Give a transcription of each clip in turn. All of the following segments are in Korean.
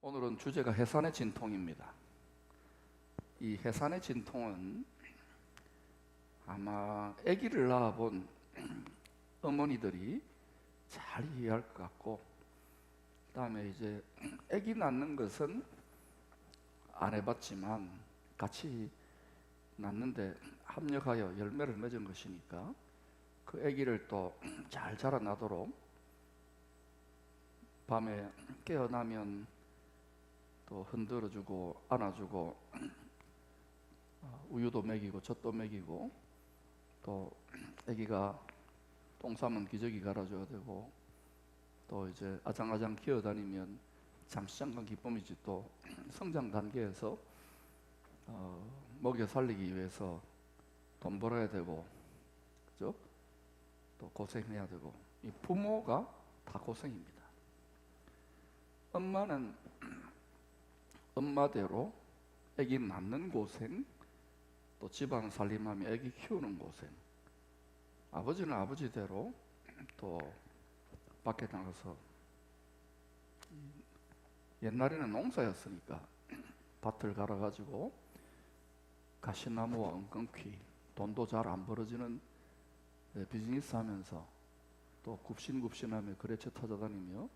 오늘은 주제가 해산의 진통입니다. 이 해산의 진통은 아마 아기를 낳아본 어머니들이 잘 이해할 것 같고, 그 다음에 이제 아기 낳는 것은 안 해봤지만 같이 낳는데 합력하여 열매를 맺은 것이니까 그 아기를 또 잘 자라나도록 밤에 깨어나면 또 흔들어주고 안아주고 우유도 먹이고 젖도 먹이고, 또 아기가 똥 싸면 기저귀 갈아줘야 되고, 또 이제 아장아장 기어다니면 잠시 잠깐 기쁨이지, 또 성장 단계에서 먹여 살리기 위해서 돈 벌어야 되고, 그죠? 또 고생해야 되고, 이 부모가 다 고생입니다. 엄마는 엄마대로 아기 낳는 고생, 또 집안 살림하며 아기 키우는 고생, 아버지는 아버지대로 또 밖에 나가서, 옛날에는 농사였으니까 밭을 갈아가지고 가시나무와 엉겅퀴, 돈도 잘 안 벌어지는 비즈니스 하면서 또 굽신굽신하며 거래처 찾아다니며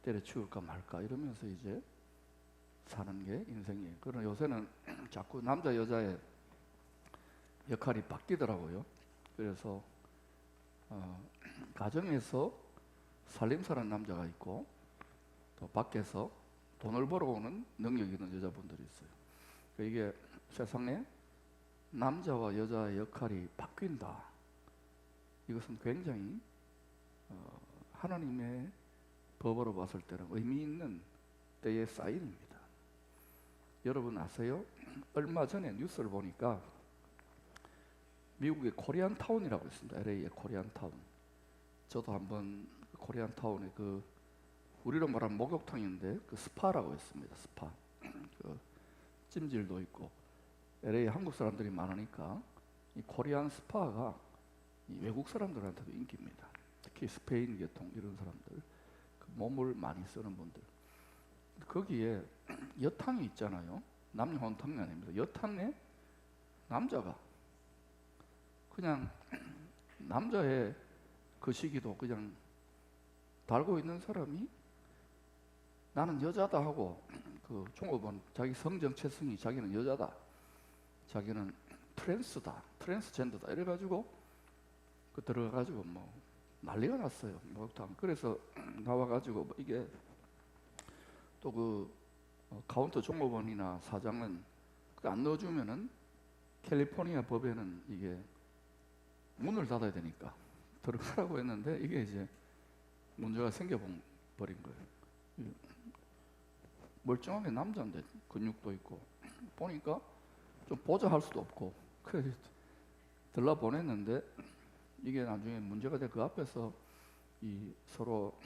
때려치울까 말까 이러면서 이제 사는 게 인생이에요. 그러나 요새는 자꾸 남자 여자의 역할이 바뀌더라고요. 그래서 가정에서 살림살이하는 남자가 있고, 또 밖에서 돈을 벌어오는 능력 있는 여자분들이 있어요. 이게 세상에 남자와 여자의 역할이 바뀐다, 이것은 굉장히 하나님의 법으로 봤을 때는 의미 있는 때의 사인입니다. 여러분 아세요? 얼마 전에 뉴스를 보니까 미국의 코리안타운이라고 있습니다. LA의 코리안타운. 저도 한번 코리안타운에 우리로 말하면 목욕탕인데 스파라고 있습니다. 스파. 찜질도 있고, LA 한국 사람들이 많으니까 이 코리안 스파가 이 외국 사람들한테도 인기입니다. 특히 스페인 계통 이런 사람들, 몸을 많이 쓰는 분들. 거기에 여탕이 있잖아요. 남녀 혼탕이 아닙니다. 여탕에 남자가 그냥 남자의 그 시기도 그냥 달고 있는 사람이 나는 여자다 하고, 그 종업원 자기 성정체성이 자기는 여자다, 자기는 트랜스다, 트랜스젠더다 이래가지고 들어가가지고 뭐 난리가 났어요, 목욕탕. 그래서 나와가지고 이게 또 카운터 종업원이나 사장은 안 넣어주면은 캘리포니아 법에는 이게 문을 닫아야 되니까 들어가라고 했는데, 이게 이제 문제가 생겨버린 거예요. 멀쩡하게 남자인데 근육도 있고, 보니까 좀 보자 할 수도 없고, 그래서 들라 보냈는데 이게 나중에 문제가 돼. 그 앞에서 이 서로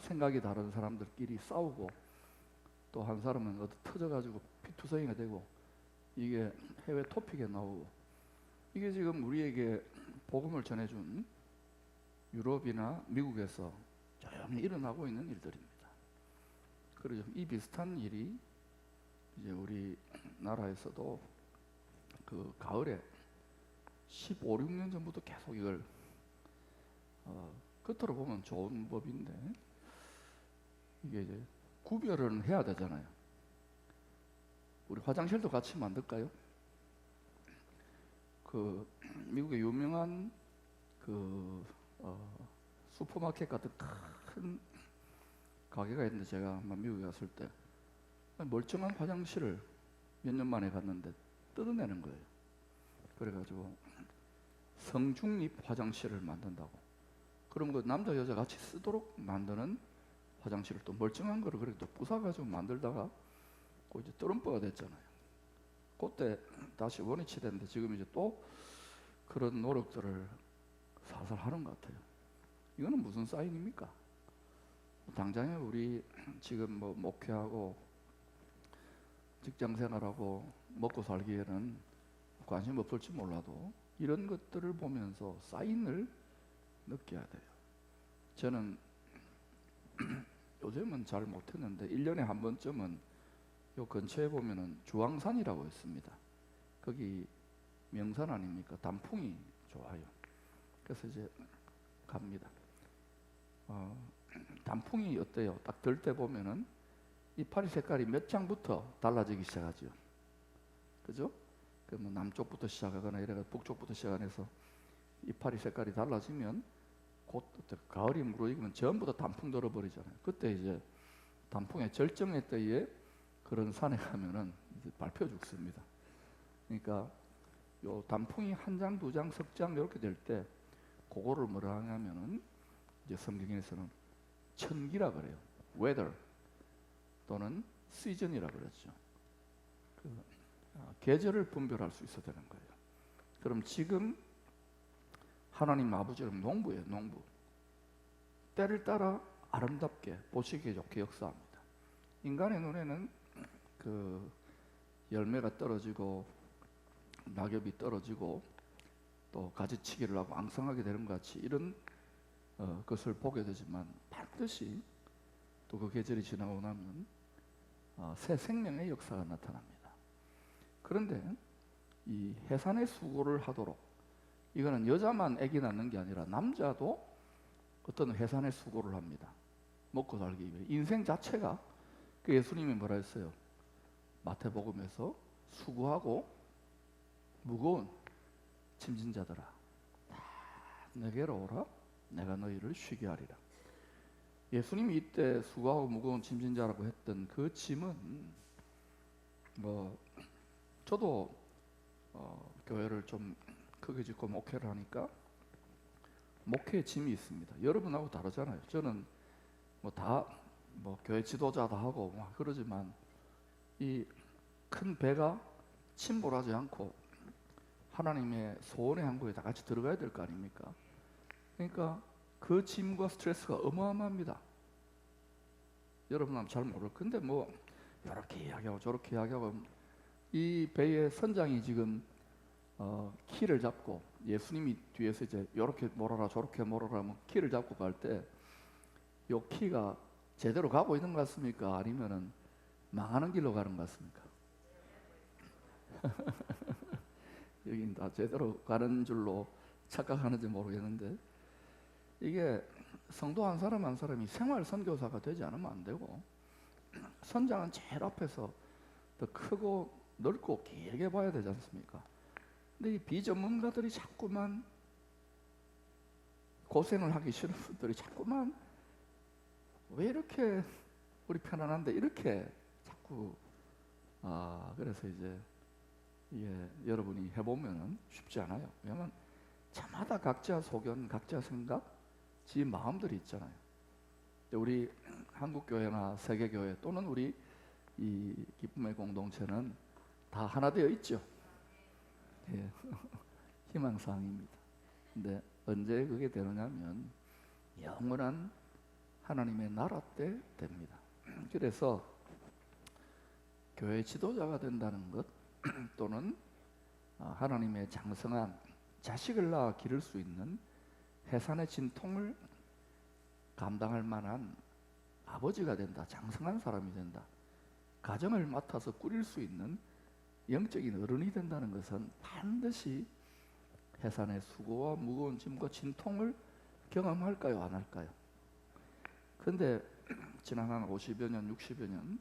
생각이 다른 사람들끼리 싸우고, 또 한 사람은 어디 터져가지고 피투성이가 되고, 이게 해외 토픽에 나오고, 이게 지금 우리에게 복음을 전해준 유럽이나 미국에서 조용히 일어나고 있는 일들입니다. 그리고 이 비슷한 일이 이제 우리 나라에서도 그 가을에 15, 16년 전부터 계속 이걸 겉으로 보면 좋은 법인데, 이게 이제 구별은 해야 되잖아요. 우리 화장실도 같이 만들까요? 미국의 유명한 슈퍼마켓 같은 큰 가게가 있는데, 제가 한번 미국에 갔을 때 멀쩡한 화장실을 몇 년 만에 갔는데 뜯어내는 거예요. 그래가지고 성중립 화장실을 만든다고. 그럼 그 남자 여자 같이 쓰도록 만드는 화장실을 또 멀쩡한 거를 그렇게 또 부숴가지고 만들다가 이제 뚜름보가 됐잖아요. 그때 다시 원위치 됐는데, 지금 이제 또 그런 노력들을 살살 하는 것 같아요. 이거는 무슨 사인입니까? 당장에 우리 지금 뭐 목회하고 직장생활하고 먹고 살기에는 관심 없을지 몰라도 이런 것들을 보면서 사인을 느껴야 돼요. 저는 요즘은 잘 못했는데 1년에 한 번쯤은 요 근처에 보면은 주황산이라고 있습니다. 거기 명산 아닙니까? 단풍이 좋아요. 그래서 이제 갑니다. 어, 단풍이 어때요? 딱 들 때 보면은 이파리 색깔이 몇 장부터 달라지기 시작하죠. 그죠? 그뭐 남쪽부터 시작하거나 이래가 북쪽부터 시작해서 이파리 색깔이 달라지면 곧 가을이 무르익으면 전부 다 단풍 들어버리잖아요. 그때 이제 단풍의 절정의 때에 그런 산에 가면은 이제 밟혀 죽습니다. 그러니까 요 단풍이 한 장, 두 장, 석 장 이렇게 될 때 그거를 뭐라 하냐면은 이제 성경에서는 천기라 그래요. weather 또는 season이라 그러죠. 계절을 분별할 수 있어야 되는 거예요. 그럼 지금 하나님 아버지는 농부예요, 농부. 때를 따라 아름답게 보시기에 좋게 역사합니다. 인간의 눈에는 그 열매가 떨어지고 낙엽이 떨어지고 또 가지치기를 하고 앙상하게 되는 것 같이 이런 것을 보게 되지만 반드시 또 그 계절이 지나고 나면 새 생명의 역사가 나타납니다. 그런데 이 해산의 수고를 하도록, 이거는 여자만 아기 낳는 게 아니라 남자도 어떤 해산의 수고를 합니다. 먹고 살기 위해. 인생 자체가, 그 예수님이 뭐라 했어요? 마태복음에서 수고하고 무거운 짐진 자들아 다 내게로 오라, 내가 너희를 쉬게 하리라. 예수님이 이때 수고하고 무거운 짐진 자라고 했던 그 짐은 뭐 저도 교회를 좀 크게 짓고 목회를 하니까 목회의 짐이 있습니다. 여러분하고 다르잖아요. 저는 뭐 다 뭐 교회 지도자다 하고 막 그러지만 이 큰 배가 침몰하지 않고 하나님의 소원의 항구에 다 같이 들어가야 될 거 아닙니까? 그러니까 그 짐과 스트레스가 어마어마합니다. 여러분은 잘 모를 건데 뭐 이렇게 이야기하고 저렇게 이야기하고 이 배의 선장이 지금 키를 잡고 예수님이 뒤에서 이제 이렇게 몰아라 저렇게 몰아라 뭐 키를 잡고 갈 때 이 키가 제대로 가고 있는 것 같습니까? 아니면은 망하는 길로 가는 것 같습니까? 여긴 다 제대로 가는 줄로 착각하는지 모르겠는데, 이게 성도 한 사람 한 사람이 생활 선교사가 되지 않으면 안 되고, 선장은 제일 앞에서 더 크고 넓고 길게 봐야 되지 않습니까? 근데 이 비전문가들이 자꾸만 고생을 하기 싫은 분들이 자꾸만 왜 이렇게 우리 편안한데 이렇게 자꾸 그래서 이제 이게 여러분이 해보면은 쉽지 않아요. 왜냐면 저마다 각자 소견, 각자 생각, 지 마음들이 있잖아요. 우리 한국교회나 세계교회 또는 우리 이 기쁨의 공동체는 다 하나 되어 있죠. 예. 희망사항입니다. 근데 언제 그게 되느냐면 영원한 하나님의 나라 때 됩니다. 그래서 교회 지도자가 된다는 것 또는 하나님의 장성한 자식을 낳아 기를 수 있는 해산의 진통을 감당할 만한 아버지가 된다, 장성한 사람이 된다, 가정을 맡아서 꾸릴 수 있는 영적인 어른이 된다는 것은 반드시 해산의 수고와 무거운 짐과 진통을 경험할까요, 안 할까요? 그런데 지난 한 50여 년, 60여 년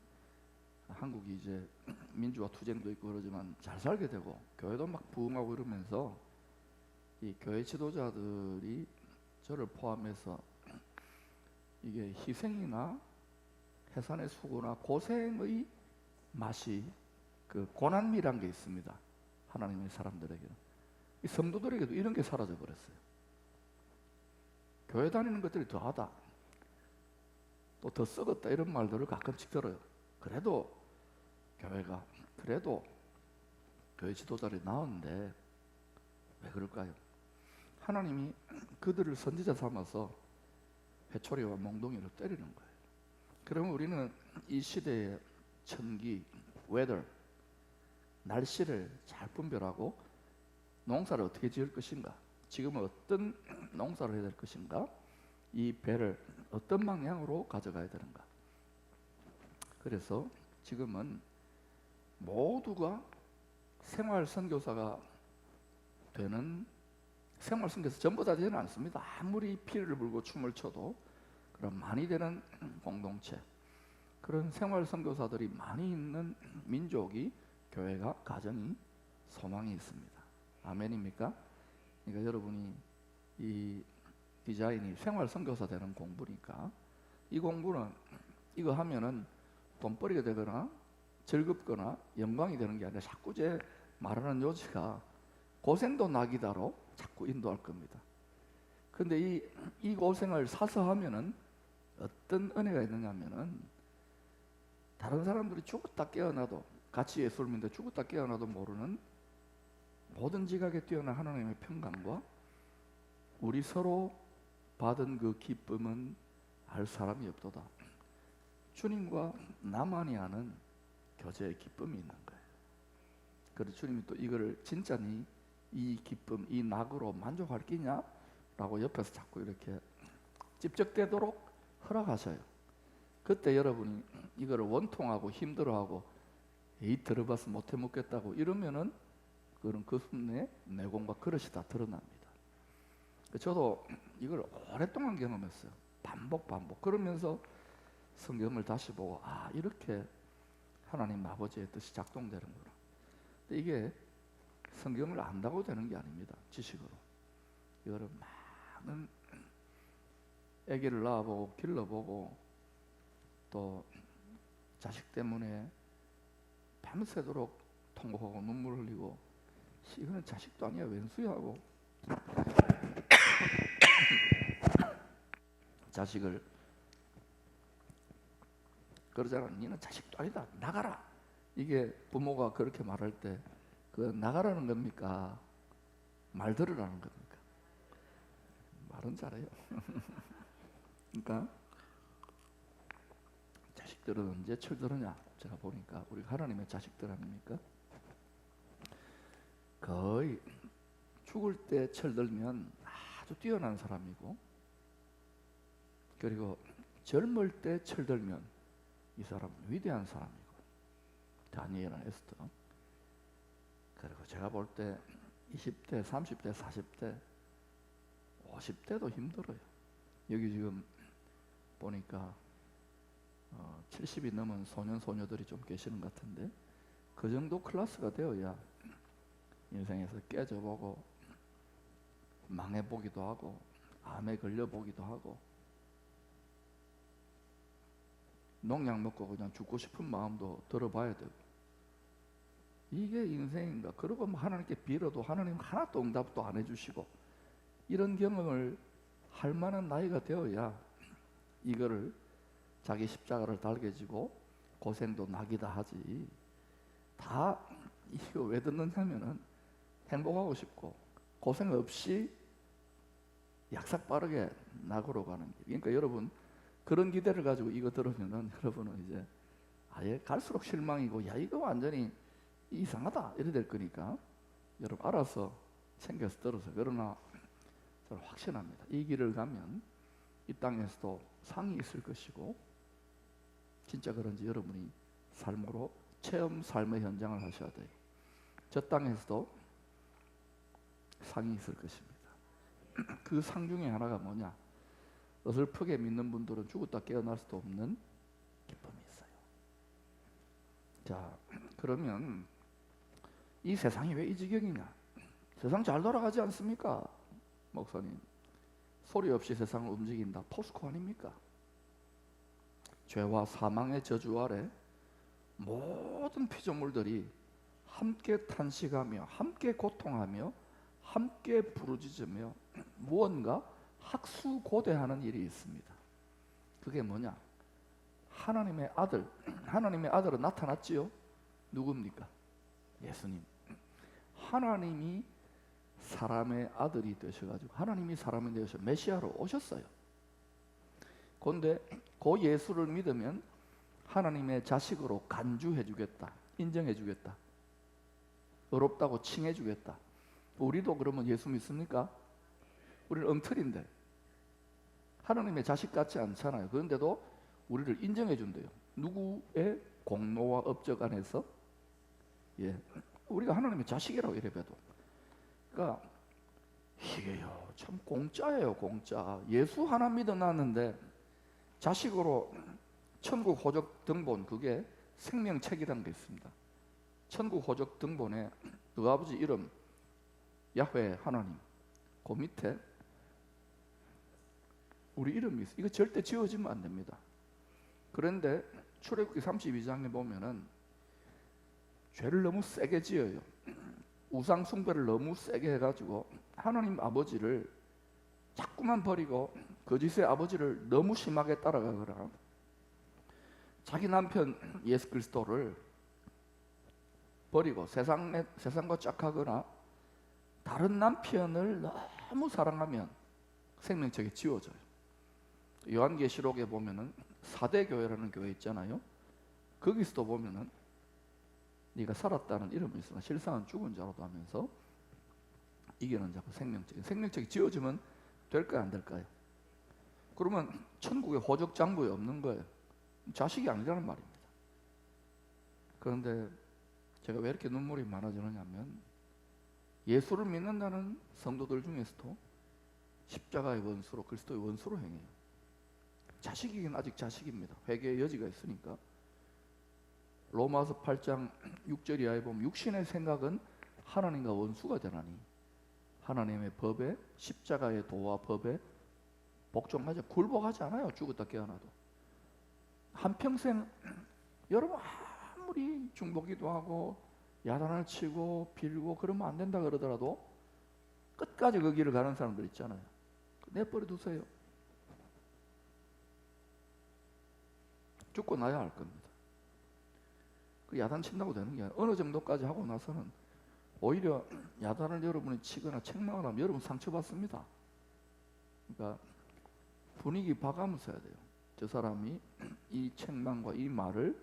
한국이 이제 민주화 투쟁도 있고 그러지만 잘 살게 되고 교회도 막 부흥하고 이러면서 이 교회 지도자들이 저를 포함해서 이게 희생이나 해산의 수고나 고생의 맛이 그 고난미란 게 있습니다. 하나님의 사람들에게는. 이 성도들에게도 이런 게 사라져 버렸어요. 교회 다니는 것들이 더하다, 또 더 썩었다 이런 말들을 가끔씩 들어요. 그래도 교회 지도자들이 나오는데 왜 그럴까요? 하나님이 그들을 선지자 삼아서 회초리와 몽둥이로 때리는 거예요. 그러면 우리는 이 시대의 천기, weather, 날씨를 잘 분별하고 농사를 어떻게 지을 것인가, 지금은 어떤 농사를 해야 될 것인가, 이 배를 어떤 방향으로 가져가야 되는가. 그래서 지금은 모두가 생활 선교사가 되는, 생활 선교사 전부 다 되지는 않습니다. 아무리 피를 불고 춤을 춰도 그런 많이 되는 공동체, 그런 생활 선교사들이 많이 있는 민족이, 교회가, 가정이, 소망이 있습니다. 아멘입니까? 그러니까 여러분이 이 디자인이 생활 선교사 되는 공부니까, 이 공부는 이거 하면은 돈벌이가 되거나 즐겁거나 영광이 되는 게 아니라 자꾸 제 말하는 요지가 고생도 낙이다로 자꾸 인도할 겁니다. 근데 이 고생을 사서 하면은 어떤 은혜가 있느냐 하면은, 다른 사람들이 죽었다 깨어나도, 같이 예수를 믿는데 죽었다 깨어나도 모르는 모든 지각에 뛰어난 하나님의 평강과 우리 서로 받은 그 기쁨은 알 사람이 없도다. 주님과 나만이 아는 교제의 기쁨이 있는 거예요. 그래서 주님이 또 이거를 진짜니 이 기쁨, 이 낙으로 만족할 끼냐? 라고 옆에서 자꾸 이렇게 찝적대도록 허락하셔요. 그때 여러분이 이거를 원통하고 힘들어하고 에이 들어봐서 못해 먹겠다고 이러면은 그런 그 순간에 내공과 그릇이 다 드러납니다. 저도 이걸 오랫동안 경험했어요. 반복. 그러면서 성경을 다시 보고, 아, 이렇게 하나님 아버지의 뜻이 작동되는구나. 근데 이게 성경을 안다고 되는 게 아닙니다. 지식으로. 이거를 많은 아기를 낳아보고 길러보고 또 자식 때문에 밤새도록 통곡하고 눈물 흘리고, 이거는 자식도 아니야 웬수야 하고 자식을 그러잖아. 니는 자식도 아니다, 나가라. 이게 부모가 그렇게 말할 때 그 나가라는 겁니까? 말 들으라는 겁니까? 말은 잘해요. 그러니까 자식들은 언제 철들으냐? 제가 보니까 우리가 하나님의 자식들 아닙니까? 거의 죽을 때 철들면 아주 뛰어난 사람이고, 그리고 젊을 때 철들면 이 사람은 위대한 사람이고, 다니엘은 에스더. 그리고 제가 볼 때 20대, 30대, 40대, 50대도 힘들어요. 여기 지금 보니까 70이 넘은 소년, 소녀들이 좀 계시는 것 같은데, 그 정도 클래스가 되어야 인생에서 깨져보고 망해보기도 하고 암에 걸려보기도 하고 농약 먹고 그냥 죽고 싶은 마음도 들어봐야 되고, 이게 인생인가? 그러고 뭐 하나님께 빌어도 하나님 하나도 응답도 안 해주시고, 이런 경험을 할 만한 나이가 되어야 이거를 자기 십자가를 달게 지고 고생도 낙이다 하지. 다 이거 왜 듣느냐면은 행복하고 싶고 고생 없이 약삭 빠르게 낙으로 가는 길. 그러니까 여러분 그런 기대를 가지고 이거 들으면은 여러분은 이제 아예 갈수록 실망이고, 야 이거 완전히 이상하다 이래 될 거니까 여러분 알아서 챙겨서 들어서. 그러나 저는 확신합니다. 이 길을 가면 이 땅에서도 상이 있을 것이고, 진짜 그런지 여러분이 삶으로 체험 삶의 현장을 하셔야 돼요. 저 땅에서도 상이 있을 것입니다. 그 상 중에 하나가 뭐냐? 어설프게 믿는 분들은 죽었다 깨어날 수도 없는 기쁨이 있어요. 자, 그러면 이 세상이 왜 이 지경이냐? 세상 잘 돌아가지 않습니까? 목사님, 소리 없이 세상을 움직인다. 포스코 아닙니까? 죄와 사망의 저주 아래 모든 피조물들이 함께 탄식하며 함께 고통하며 함께 부르짖으며 무언가 학수고대하는 일이 있습니다. 그게 뭐냐? 하나님의 아들, 하나님의 아들은 나타났지요? 누굽니까? 예수님. 하나님이 사람의 아들이 되셔가지고 하나님이 사람이 되셔 메시아로 오셨어요. 그런데 그 예수를 믿으면 하나님의 자식으로 간주해주겠다, 인정해주겠다, 어렵다고 칭해주겠다. 우리도 그러면 예수 믿습니까? 우리는 엉터리인데 하나님의 자식 같지 않잖아요. 그런데도 우리를 인정해 준대요. 누구의 공로와 업적 안에서 우리가 하나님의 자식이라고 이래봬도. 그러니까 이게요 참 공짜예요. 공짜. 예수 하나 믿어 놨는데 자식으로 천국 호적 등본, 그게 생명책이라는 게 있습니다. 천국 호적 등본에 너 아버지 이름 야훼 하나님, 그 밑에 우리 이름이 있어요. 이거 절대 지워지면 안 됩니다. 그런데 출애굽기 32장에 보면은 죄를 너무 세게 지어요. 우상 숭배를 너무 세게 해가지고 하나님 아버지를 자꾸만 버리고 거짓의 아버지를 너무 심하게 따라가거나 자기 남편 예수 그리스도를 버리고 세상과 짝하거나 다른 남편을 너무 사랑하면 생명책이 지워져요. 요한계시록에 보면은 사대교회라는 교회 있잖아요. 거기서도 보면은 네가 살았다는 이름이 있으나 실상은 죽은 자로도 하면서 이게는 자꾸 생명책이 지워지면 될까요, 안 될까요? 그러면 천국에 호적 장부에 없는 거예요. 자식이 아니라는 말입니다. 그런데 제가 왜 이렇게 눈물이 많아지느냐면 예수를 믿는다는 성도들 중에서도 십자가의 원수로, 그리스도의 원수로 행해요. 자식이긴 아직 자식입니다. 회개의 여지가 있으니까. 로마서 8장 6절 이하에 보면 육신의 생각은 하나님과 원수가 되나니 하나님의 법에, 십자가의 도와 법에 복종하지, 굴복하지 않아요. 죽었다 깨어나도. 한평생 여러분 아무리 중보기도 하고 야단을 치고 빌고 그러면 안 된다 그러더라도 끝까지 그 길을 가는 사람들 있잖아요. 내버려 두세요. 죽고 나야 할 겁니다. 그 야단 친다고 되는 게 아니라 어느 정도까지 하고 나서는 오히려 야단을 여러분이 치거나 책망을 하면 여러분 상처받습니다. 그러니까 분위기 봐가면서 해야 돼요. 저 사람이 이 책망과 이 말을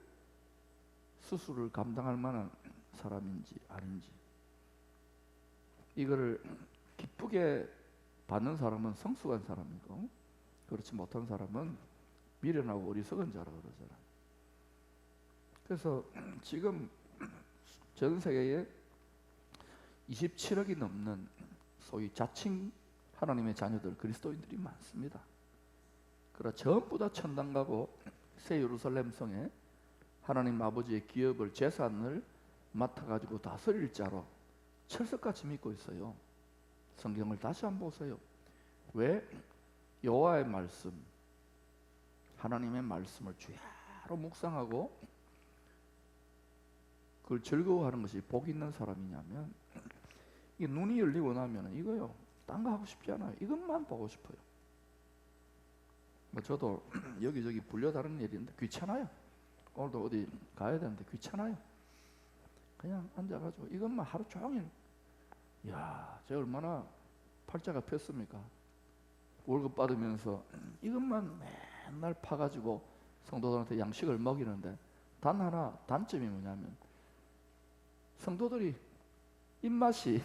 스스로를 감당할 만한 사람인지 아닌지. 이거를 기쁘게 받는 사람은 성숙한 사람이고 그렇지 못한 사람은 미련하고 어리석은 자라 그러잖아요. 그래서 지금 전 세계에 27억이 넘는 소위 자칭 하나님의 자녀들, 그리스도인들이 많습니다. 그러나 전부 다 천당 가고 새 예루살렘 성에 하나님 아버지의 기업을, 재산을 맡아가지고 다스릴 자로 철석같이 믿고 있어요. 성경을 다시 한번 보세요. 왜? 여호와의 말씀, 하나님의 말씀을 주야로 묵상하고 그걸 즐거워하는 것이 복 있는 사람이냐면, 이게 눈이 열리고 나면 이거요, 딴 거 하고 싶지 않아요. 이것만 보고 싶어요. 뭐 저도 여기저기 불려다니는 일인데 귀찮아요. 오늘도 어디 가야 되는데 귀찮아요. 그냥 앉아가지고 이것만 하루 종일. 이야, 제가 얼마나 팔자가 폈습니까? 월급 받으면서 이것만 맨날 파가지고 성도들한테 양식을 먹이는데, 단 하나 단점이 뭐냐면 성도들이 입맛이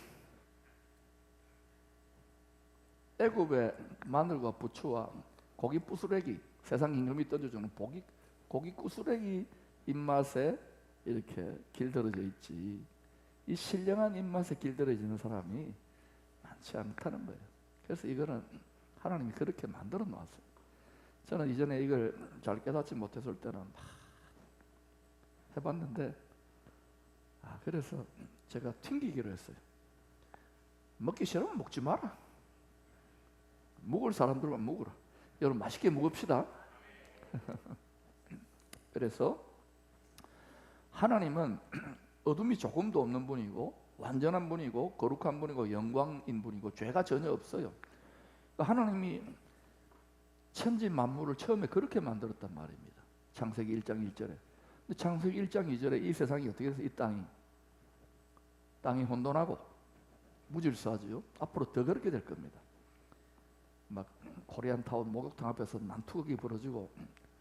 애굽의 마늘과 부추와 고기 부스레기, 세상 임금이 던져주는 고기 부스레기 입맛에 이렇게 길들어져 있지, 이 신령한 입맛에 길들어지는 사람이 많지 않다는 거예요. 그래서 이거는 하나님이 그렇게 만들어 놨어요. 저는 이전에 이걸 잘 깨닫지 못했을 때는 막 해봤는데, 그래서 제가 튕기기로 했어요. 먹기 싫으면 먹지 마라. 먹을 사람들만 먹으라. 여러분 맛있게 먹읍시다. 그래서 하나님은 어둠이 조금도 없는 분이고 완전한 분이고 거룩한 분이고 영광인 분이고 죄가 전혀 없어요. 그러니까 하나님이 천지 만물을 처음에 그렇게 만들었단 말입니다. 창세기 1장 1절에. 근데 창세기 1장 2절에 이 세상이 어떻게 해서 이 땅이 혼돈하고 무질서하지요. 앞으로 더 그렇게 될 겁니다. 막 코리안타운 목욕탕 앞에서 난투극이 벌어지고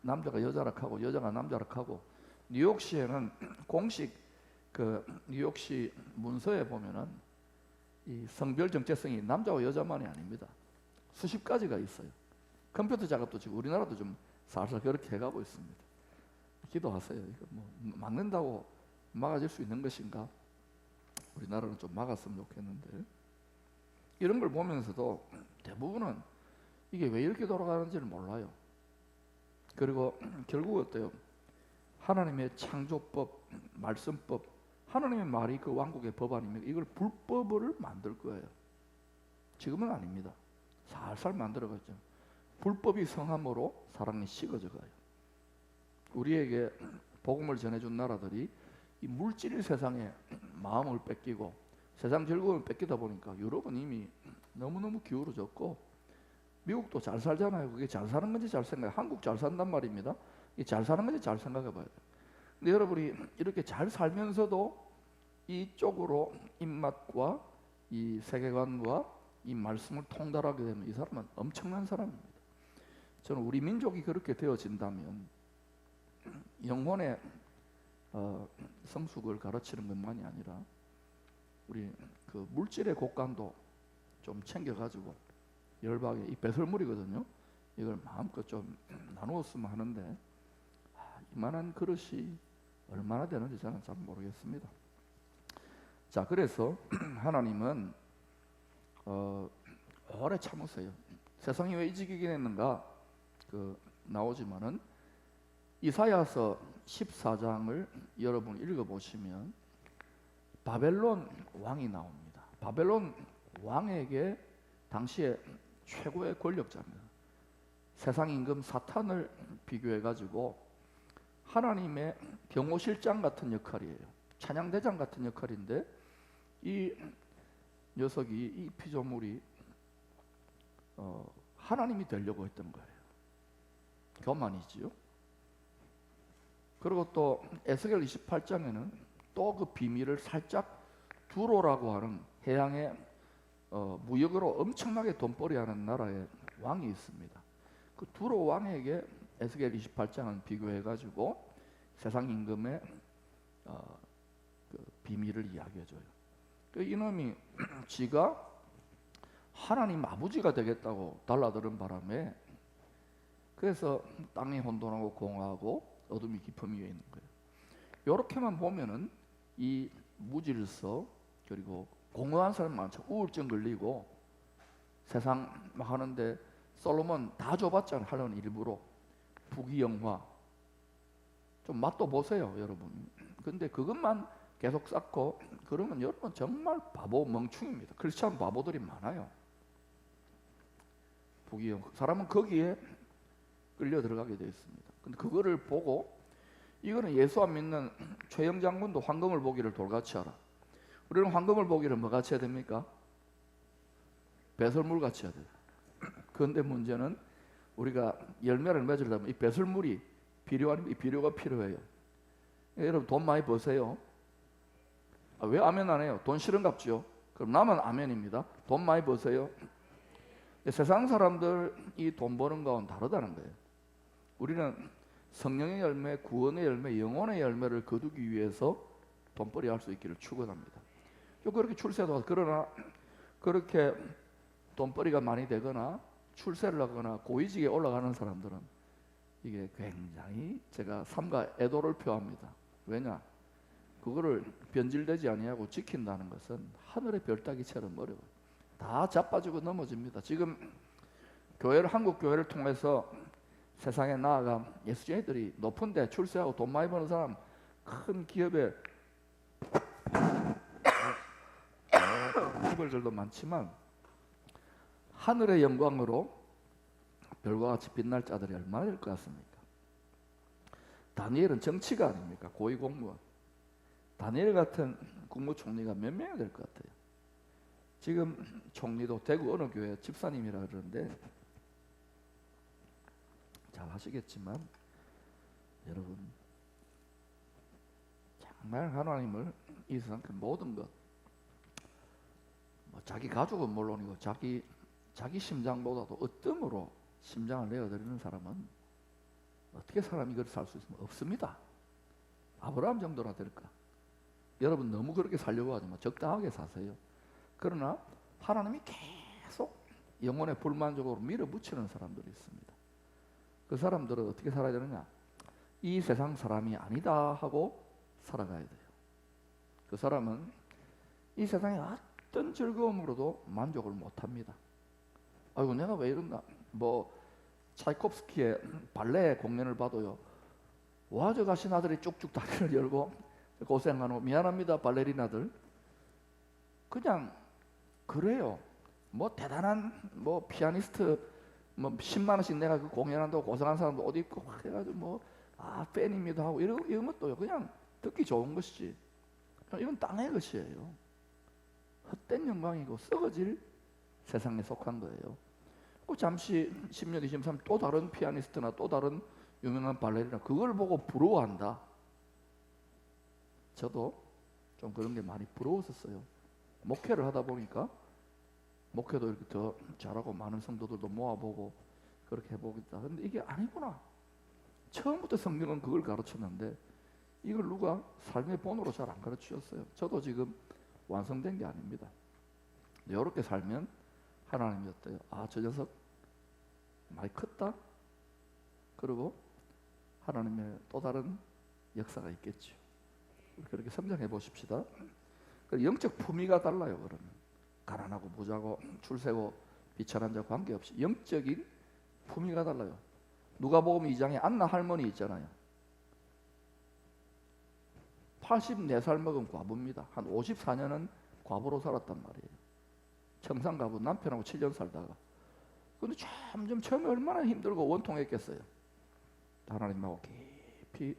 남자가 여자락하고 여자가 남자락하고, 뉴욕시에는 공식 그 뉴욕시 문서에 보면은 이 성별 정체성이 남자와 여자만이 아닙니다. 수십 가지가 있어요. 컴퓨터 작업도 지금 우리나라도 좀 살살 그렇게 해가고 있습니다. 기도하세요. 이거 뭐 막는다고 막아질 수 있는 것인가? 우리나라는 좀 막았으면 좋겠는데, 이런 걸 보면서도 대부분은 이게 왜 이렇게 돌아가는지를 몰라요. 그리고 결국 어때요? 하나님의 창조법, 말씀법, 하나님의 말이 그 왕국의 법 아닙니까? 이걸 불법을 만들 거예요. 지금은 아닙니다. 살살 만들어가죠. 불법이 성함으로 사랑이 식어져 가요. 우리에게 복음을 전해준 나라들이 이 물질 세상에 마음을 뺏기고 세상 즐거움을 뺏기다 보니까 유럽은 이미 너무너무 기울어졌고, 미국도 잘 살잖아요. 그게 잘 사는 건지 잘 생각해. 한국 잘 산단 말입니다. 이 잘 사는 건지 잘 생각해 봐야 돼요. 근데 여러분이 이렇게 잘 살면서도 이쪽으로 입맛과 이 세계관과 이 말씀을 통달하게 되면 이 사람은 엄청난 사람입니다. 저는 우리 민족이 그렇게 되어진다면 영혼의 성숙을 가르치는 것만이 아니라 우리 그 물질의 곡간도 좀 챙겨가지고 열박에, 이 배설물이거든요. 이걸 마음껏 좀 나누었으면 하는데 이만한 그릇이 얼마나 되는지 저는 잘 모르겠습니다. 자, 그래서 하나님은 오래 참으세요. 세상이 왜 이지기겠는가 나오지만은 이사야서 14장을 여러분 읽어보시면 바벨론 왕이 나옵니다. 바벨론 왕에게 당시에 최고의 권력자입니다. 세상 임금 사탄을 비교해가지고 하나님의 경호실장 같은 역할이에요. 찬양대장 같은 역할인데 이 녀석이, 이 피조물이 하나님이 되려고 했던 거예요. 교만이지요. 그리고 또 에스겔 28장에는 또 그 비밀을 살짝 두로라고 하는 해양의 무역으로 엄청나게 돈벌이하는 나라의 왕이 있습니다. 그 두로 왕에게 에스겔 28장은 비교해가지고 세상 임금의 그 비밀을 이야기해줘요. 그 이놈이 지가 하나님 아버지가 되겠다고 달라드는 바람에 그래서 땅이 혼돈하고 공허하고 어둠이 깊음 위에 있는 거예요. 이렇게만 보면은 이 무질서 그리고 공허한 사람 많죠. 우울증 걸리고 세상 막 하는데 솔로몬 다 줘봤잖아요. 하려는 일부러 부귀영화 좀 맛도 보세요, 여러분. 근데 그것만 계속 쌓고 그러면 여러분 정말 바보 멍충입니다. 크리스찬 바보들이 많아요. 부귀영화 사람은 거기에 끌려 들어가게 되어 있습니다. 근데 그거를 보고 이거는 예수 안 믿는 최영 장군도 황금을 보기를 돌같이 하라. 우리는 황금을 보기를 뭐같이 해야 됩니까? 배설물 같이 해야 돼요. 그런데 문제는 우리가 열매를 맺으려면 이 배설물이 필요한, 이 비료가 필요해요. 여러분 돈 많이 버세요. 왜 아멘 안 해요? 돈 싫은갑죠? 그럼 나만 아멘입니다. 돈 많이 버세요. 세상 사람들이 돈 버는 거와는 다르다는 거예요. 우리는 성령의 열매, 구원의 열매, 영혼의 열매를 거두기 위해서 돈벌이 할 수 있기를 축원합니다. 그렇게 출세도 하고, 그러나 그렇게 돈벌이가 많이 되거나 출세를 하거나 고위직에 올라가는 사람들은 이게 굉장히 제가 삼가 애도를 표합니다. 왜냐? 그거를 변질되지 아니하고 지킨다는 것은 하늘의 별따기처럼 어려워요. 다 자빠지고 넘어집니다. 지금 교회를, 한국 교회를 통해서 세상에 나아가 예수쟁이들이 높은 데 출세하고 돈 많이 버는 사람, 큰 기업에 후벌들도 많지만 하늘의 영광으로 별과 같이 빛날 자들이 얼마나 될 것 같습니까? 다니엘은 정치가 아닙니까? 고위공무원. 다니엘 같은 국무총리가 몇 명이 될 것 같아요? 지금 총리도 대구 어느 교회 집사님이라 그러는데 잘 하시겠지만 여러분 정말 하나님을 이 세상 그 모든 것, 뭐 자기 가족은 물론이고 자기 심장보다도 어뜸으로 심장을 내어드리는 사람은 어떻게 사람이 그렇게 살 수 있으면 없습니다. 아브라함 정도나 될까? 여러분 너무 그렇게 살려고 하지 마. 적당하게 사세요. 그러나 하나님이 계속 영혼의 불만족으로 밀어붙이는 사람들이 있습니다. 그 사람들은 어떻게 살아야 되느냐? 이 세상 사람이 아니다 하고 살아가야 돼요. 그 사람은 이 세상의 어떤 즐거움으로도 만족을 못합니다. 아이고 내가 왜 이런가? 뭐 차이콥스키의 발레 공연을 봐도요, 와저 가신 아들이 쭉쭉 다리를 열고 고생하는, 미안합니다 발레리나들, 그냥 그래요. 뭐 대단한 뭐 피아니스트 뭐 10만 원씩 내가 그 공연한다고 고생한 사람도 옷 입고 막 해가지고 뭐 팬입니다 하고 이런 것도요 그냥 듣기 좋은 것이지, 이건 땅의 것이에요. 헛된 영광이고 썩어질 세상에 속한 거예요. 그 잠시 10년 20년 30년 또 다른 피아니스트나 또 다른 유명한 발레리나 그걸 보고 부러워한다. 저도 좀 그런 게 많이 부러웠었어요. 목회를 하다 보니까 목회도 이렇게 더 잘하고 많은 성도들도 모아보고 그렇게 해보겠다. 근데 이게 아니구나. 처음부터 성경은 그걸 가르쳤는데 이걸 누가 삶의 본으로 잘 안 가르치셨어요. 저도 지금 완성된 게 아닙니다. 이렇게 살면 하나님이 어때요? 저 녀석 많이 컸다? 그리고 하나님의 또 다른 역사가 있겠죠. 그렇게 성장해 보십시다. 영적 품위가 달라요. 그러면 가난하고 부자고 출세고 비천한 자 관계없이 영적인 품위가 달라요. 누가복음 2장에 안나 할머니 있잖아요. 84살 먹은 과부입니다. 한 54년은 과부로 살았단 말이에요. 청산가부, 남편하고 7년 살다가. 근데 점점 처음에 얼마나 힘들고 원통했겠어요. 하나님하고 깊이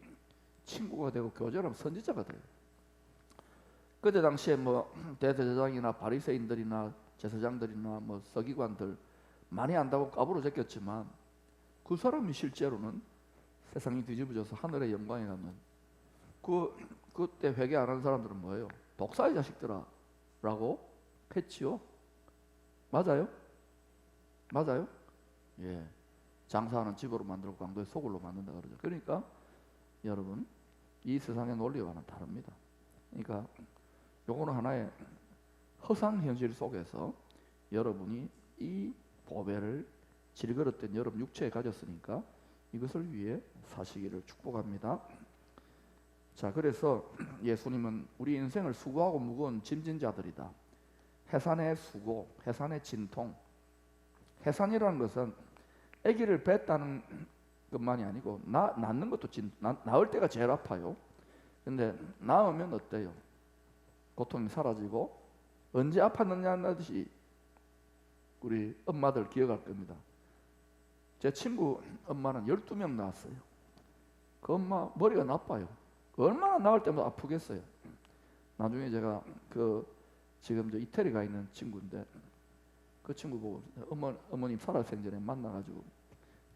친구가 되고 교제하면 선지자가 돼요. 그때 당시에 뭐 대제사장이나 바리새인들이나 제사장들이나 뭐 서기관들 많이 안다고 까부러 제꼈지만 그 사람이 실제로는 세상이 뒤집어져서 하늘의 영광에 가면 그때 회개 안 하는 사람들은 뭐예요? 독사의 자식들아 라고 했지요. 맞아요? 맞아요? 예. 장사하는 집으로 만들고 강도의 소굴로 만든다 그러죠. 그러니까 여러분 이 세상의 논리와는 다릅니다. 그러니까 요거는 하나의 허상 현실 속에서 여러분이 이 보배를 질그릇된 여러분 육체에 가졌으니까 이것을 위해 사시기를 축복합니다. 자, 그래서 예수님은 우리 인생을 수고하고 무거운 짐진 자들이다. 해산의 수고, 해산의 진통. 해산이라는 것은 아기를 뱉다는 것만이 아니고 낳는 것도 낳을 때가 제일 아파요. 근데 낳으면 어때요? 고통이 사라지고 언제 아팠느냐 하듯이 우리 엄마들 기억할 겁니다. 제 친구 엄마는 12명 낳았어요. 그 엄마 머리가 나빠요. 얼마나 낳을 때마다 아프겠어요. 나중에 제가 지금 저 이태리 가 있는 친구인데 그 친구 보고 어머님 살아생전에 만나가지고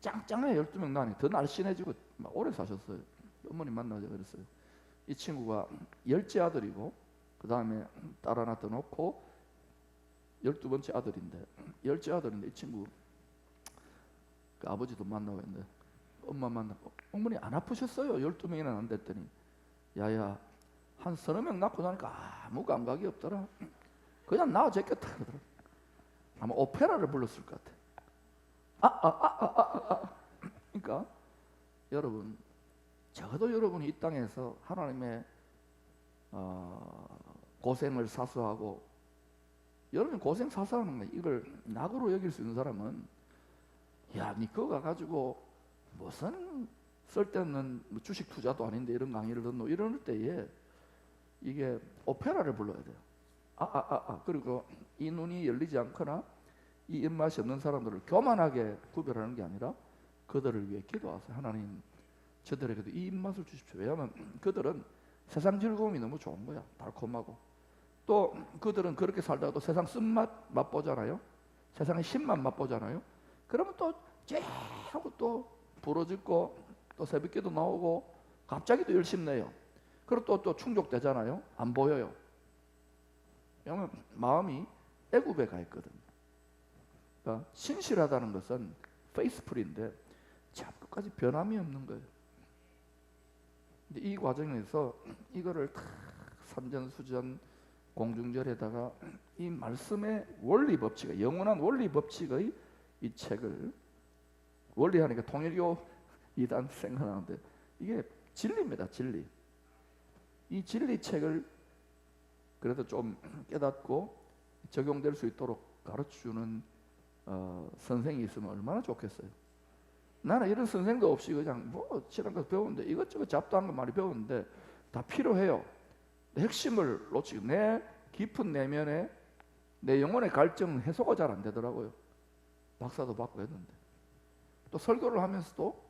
짱짱해 12명 낳으니 더 날씬해지고 막 오래 사셨어요. 어머님 만나자 그랬어요. 이 친구가 10째 아들이고 그 다음에 딸 하나 더 놓고 12번째 아들인데 10째 아들인데 이 친구 그 아버지도 만나고 했는데 엄마 만나고 어머니 안 아프셨어요? 12명이나 안 됐더니 야야 한 서너 명 낳고 나니까 아무 감각이 없더라. 그냥 나와 제꼈다 그러더라. 아마 오페라를 불렀을 것 같아. 그러니까 여러분 적어도 여러분이 이 땅에서 하나님의 고생을 사수하고 여러분이 고생 사수하는 거 이걸 낙으로 여길 수 있는 사람은 니 그거 가가지고 무슨 쓸데없는 뭐 주식 투자도 아닌데 이런 강의를 듣노 이럴 때에 이게 오페라를 불러야 돼요. 그리고 이 눈이 열리지 않거나 이 입맛이 없는 사람들을 교만하게 구별하는 게 아니라 그들을 위해 기도하세요. 하나님 저들에게도 이 입맛을 주십시오. 왜냐하면 그들은 세상 즐거움이 너무 좋은 거야. 달콤하고 또 그들은 그렇게 살다가도 세상 쓴맛 맛보잖아요. 세상의 신맛 맛보잖아요. 그러면 또 쟤하고 또 부러지고 또 새벽기도 나오고 갑자기 또 열심내요. 그리고 또 충족되잖아요. 안 보여요. 왜냐하면 마음이 애굽에 가 있거든. 그러니까 신실하다는 것은 페이스풀인데 참 끝까지 변함이 없는 거예요. 근데 이 과정에서 이거를 다 산전수전 공중절에다가 이 말씀의 원리 법칙, 영원한 원리 법칙의 이 책을, 원리하니까 통일교 이단 생각나는데 이게 진리입니다. 진리. 이 진리 책을 그래도 좀 깨닫고 적용될 수 있도록 가르쳐주는 선생이 있으면 얼마나 좋겠어요. 나는 이런 선생도 없이 그냥 뭐 지난 거 배우는데 이것저것 잡다한 거 많이 배우는데 다 필요해요. 핵심을 놓치고 내 깊은 내면에 내 영혼의 갈증 해소가 잘 안 되더라고요. 박사도 받고 했는데 또 설교를 하면서도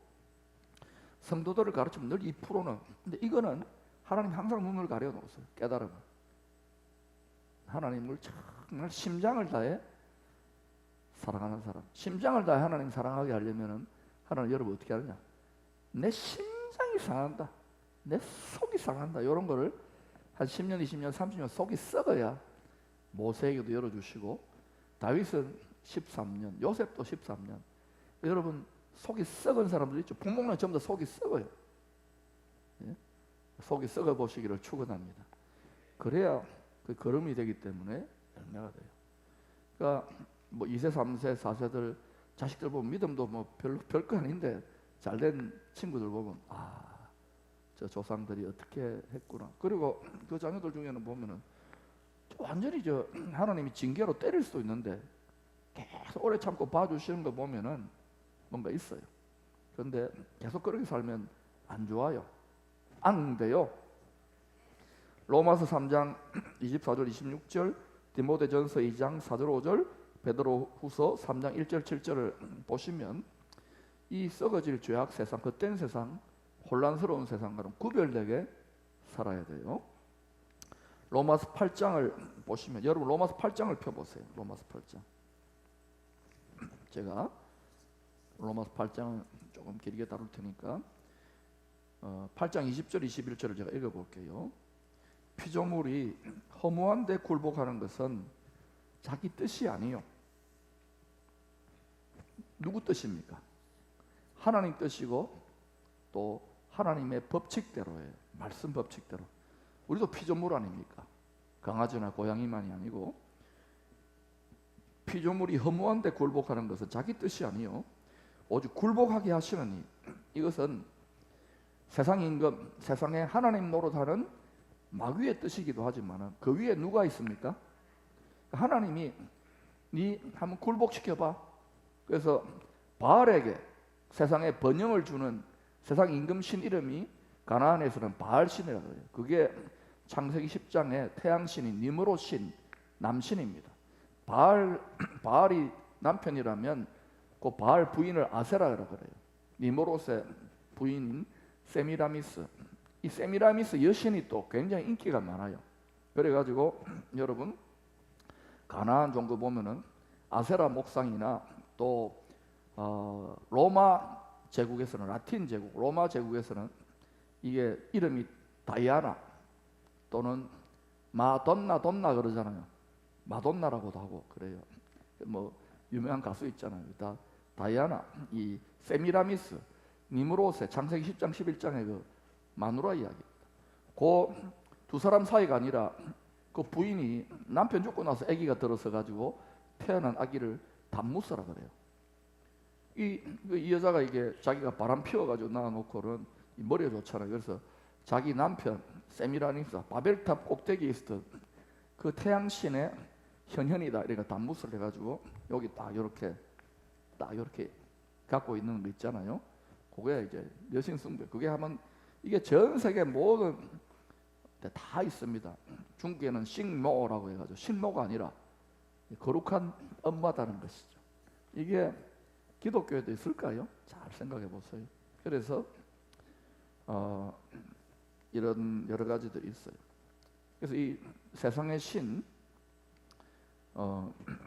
성도들을 가르치면 늘 2%는, 근데 이거는 하나님 항상 눈을 가려 놓으세요. 깨달음을, 하나님을 정말 심장을 다해 사랑하는 사람, 심장을 다해 하나님 사랑하게 하려면은 하나님 여러분 어떻게 하느냐, 내 심장이 상한다, 내 속이 상한다, 이런 거를 한 10년, 20년, 30년 속이 썩어야 모세에게도 열어주시고, 다윗은 13년, 요셉도 13년. 여러분 속이 썩은 사람들 있죠. 북목론 전부 다 속이 썩어요. 예? 속이 썩어 보시기를 축원합니다. 그래야 그 걸음이 되기 때문에 열매가 돼요. 그러니까 뭐 2세, 3세, 4세들 자식들 보면 믿음도 뭐 별거 아닌데 잘된 친구들 보면 저 조상들이 어떻게 했구나. 그리고 그 자녀들 중에는 보면은 완전히 하나님이 징계로 때릴 수도 있는데 계속 오래 참고 봐주시는 거 보면은 뭔가 있어요. 그런데 계속 그렇게 살면 안 좋아요. 앙돼요. 로마서 3장 24절 26절, 디모데전서 2장 4절 5절, 베드로후서 3장 1절 7절을 보시면 이 썩어질 죄악 세상, 헛된 세상, 혼란스러운 세상과는 구별되게 살아야 돼요. 로마서 8장을 보시면, 여러분 로마서 8장을 펴보세요. 로마서 8장. 제가 로마서 8장은 조금 길게 다룰 테니까 8장 20절 21절을 제가 읽어볼게요. 피조물이 허무한 데 굴복하는 것은 자기 뜻이 아니요. 누구 뜻입니까? 하나님 뜻이고 또 하나님의 법칙대로예요. 말씀 법칙대로. 우리도 피조물 아닙니까? 강아지나 고양이만이 아니고, 피조물이 허무한 데 굴복하는 것은 자기 뜻이 아니요 오직 굴복하게 하시느니, 이것은 세상 임금, 세상에 하나님 노릇하는 마귀의 뜻이기도 하지만 그 위에 누가 있습니까? 하나님이 네 한번 굴복시켜봐. 그래서 바알에게 세상에 번영을 주는 세상 임금 신 이름이 가나안에서는 바알신이라고 해요. 그게 창세기 10장에 태양신인 니므롯 신, 남신입니다. 바알이 남편이라면 그 바알 부인을 아세라라고 그래요. 니므롯의 부인인 세미라미스, 이 세미라미스 여신이 또 굉장히 인기가 많아요. 그래가지고 여러분 가나안 종교 보면은 아세라 목상이나 또 로마 제국에서는, 라틴 제국, 로마 제국에서는 이게 이름이 다이아나 또는 마돈나 그러잖아요. 마돈나라고도 하고 그래요. 뭐 유명한 가수 있잖아요. 다이아나, 이 세미라미스, 니므롯의 창세기 10장 11장의 그 마누라 이야기입니다. 그 두 사람 사이가 아니라 그 부인이 남편 죽고 나서 아기가 들어서 가지고 태어난 아기를 담무스라 그래요. 이 여자가 이게 자기가 바람 피워가지고 낳아놓고는 머리가 좋잖아요. 그래서 자기 남편 세미라미스, 바벨탑 꼭대기에 있었던 그 태양신의 현현이다, 이러니까 담무스를 해가지고 여기 딱 이렇게 갖고 있는 거 있잖아요. 그게 이제 여신 숭배. 그게 하면 이게 전 세계 모든 데 다 있습니다. 중국에는 싱모라고 해가지고, 싱모가 아니라 거룩한 엄마다는 것이죠. 이게 기독교에도 있을까요? 잘 생각해 보세요. 그래서 이런 여러 가지들이 있어요. 그래서 이 세상의 신,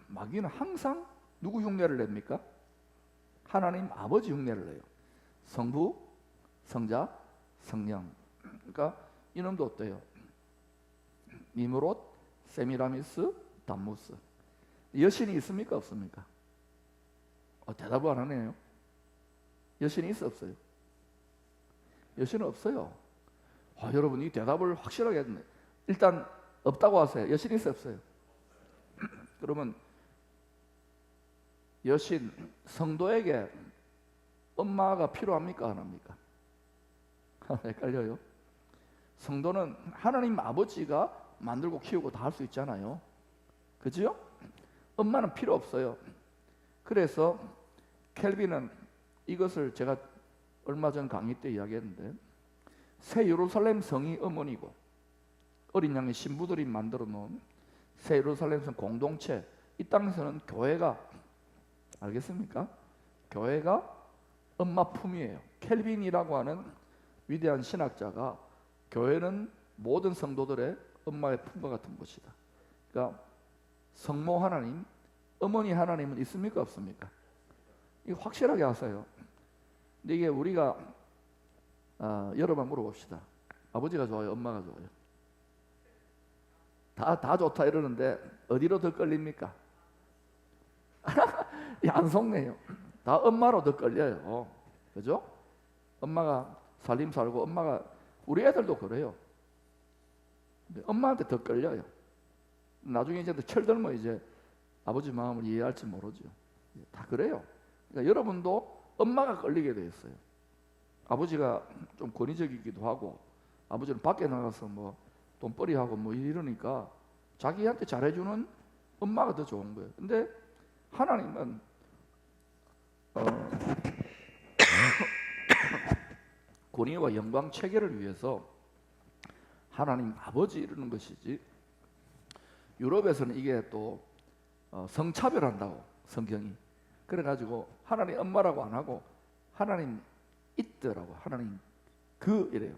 마귀는 항상 누구 흉내를 냅니까? 하나님 아버지 흉내를 내요. 성부, 성자, 성령. 그러니까 이놈도 어때요? 니므롯, 세미라미스, 담무스. 여신이 있습니까? 없습니까? 대답을 안 하네요. 여신이 있어 없어요? 여신은 없어요. 여러분 이 대답을 확실하게 했네. 일단 없다고 하세요. 여신 있어요, 없어요? 그러면 여신, 성도에게 엄마가 필요합니까, 안 합니까? 헷갈려요. 성도는 하나님 아버지가 만들고 키우고 다 할 수 있잖아요. 그죠? 엄마는 필요 없어요. 그래서 켈빈은 이것을 제가 얼마 전 강의 때 이야기했는데, 새 예루살렘 성이 어머니고 어린 양의 신부들이 만들어 놓은 새 예루살렘 성 공동체, 이 땅에서는 교회가, 알겠습니까? 교회가 엄마 품이에요. 켈빈이라고 하는 위대한 신학자가 교회는 모든 성도들의 엄마의 품과 같은 곳이다. 그러니까 성모 하나님, 어머니 하나님은 있습니까, 없습니까? 이거 확실하게 하세요. 근데 이게 우리가 여러분 물어봅시다. 아버지가 좋아요, 엄마가 좋아요? 다 좋다 이러는데 어디로 더 끌립니까? 안 속네요. 다 엄마로 더 끌려요. 그죠? 엄마가 살림 살고, 엄마가, 우리 애들도 그래요. 엄마한테 더 끌려요. 나중에 이제 철들면 이제 아버지 마음을 이해할지 모르죠. 다 그래요. 그러니까 여러분도 엄마가 끌리게 돼 있어요. 아버지가 좀 권위적이기도 하고, 아버지는 밖에 나가서 뭐 돈벌이 하고 뭐 이러니까 자기한테 잘해주는 엄마가 더 좋은 거예요. 근데 하나님은 권위와 영광 체계를 위해서 하나님 아버지 이러는 것이지, 유럽에서는 이게 또 성차별한다고, 성경이. 그래가지고 하나님 엄마라고 안 하고 하나님 있더라고, 하나님 그 이래요.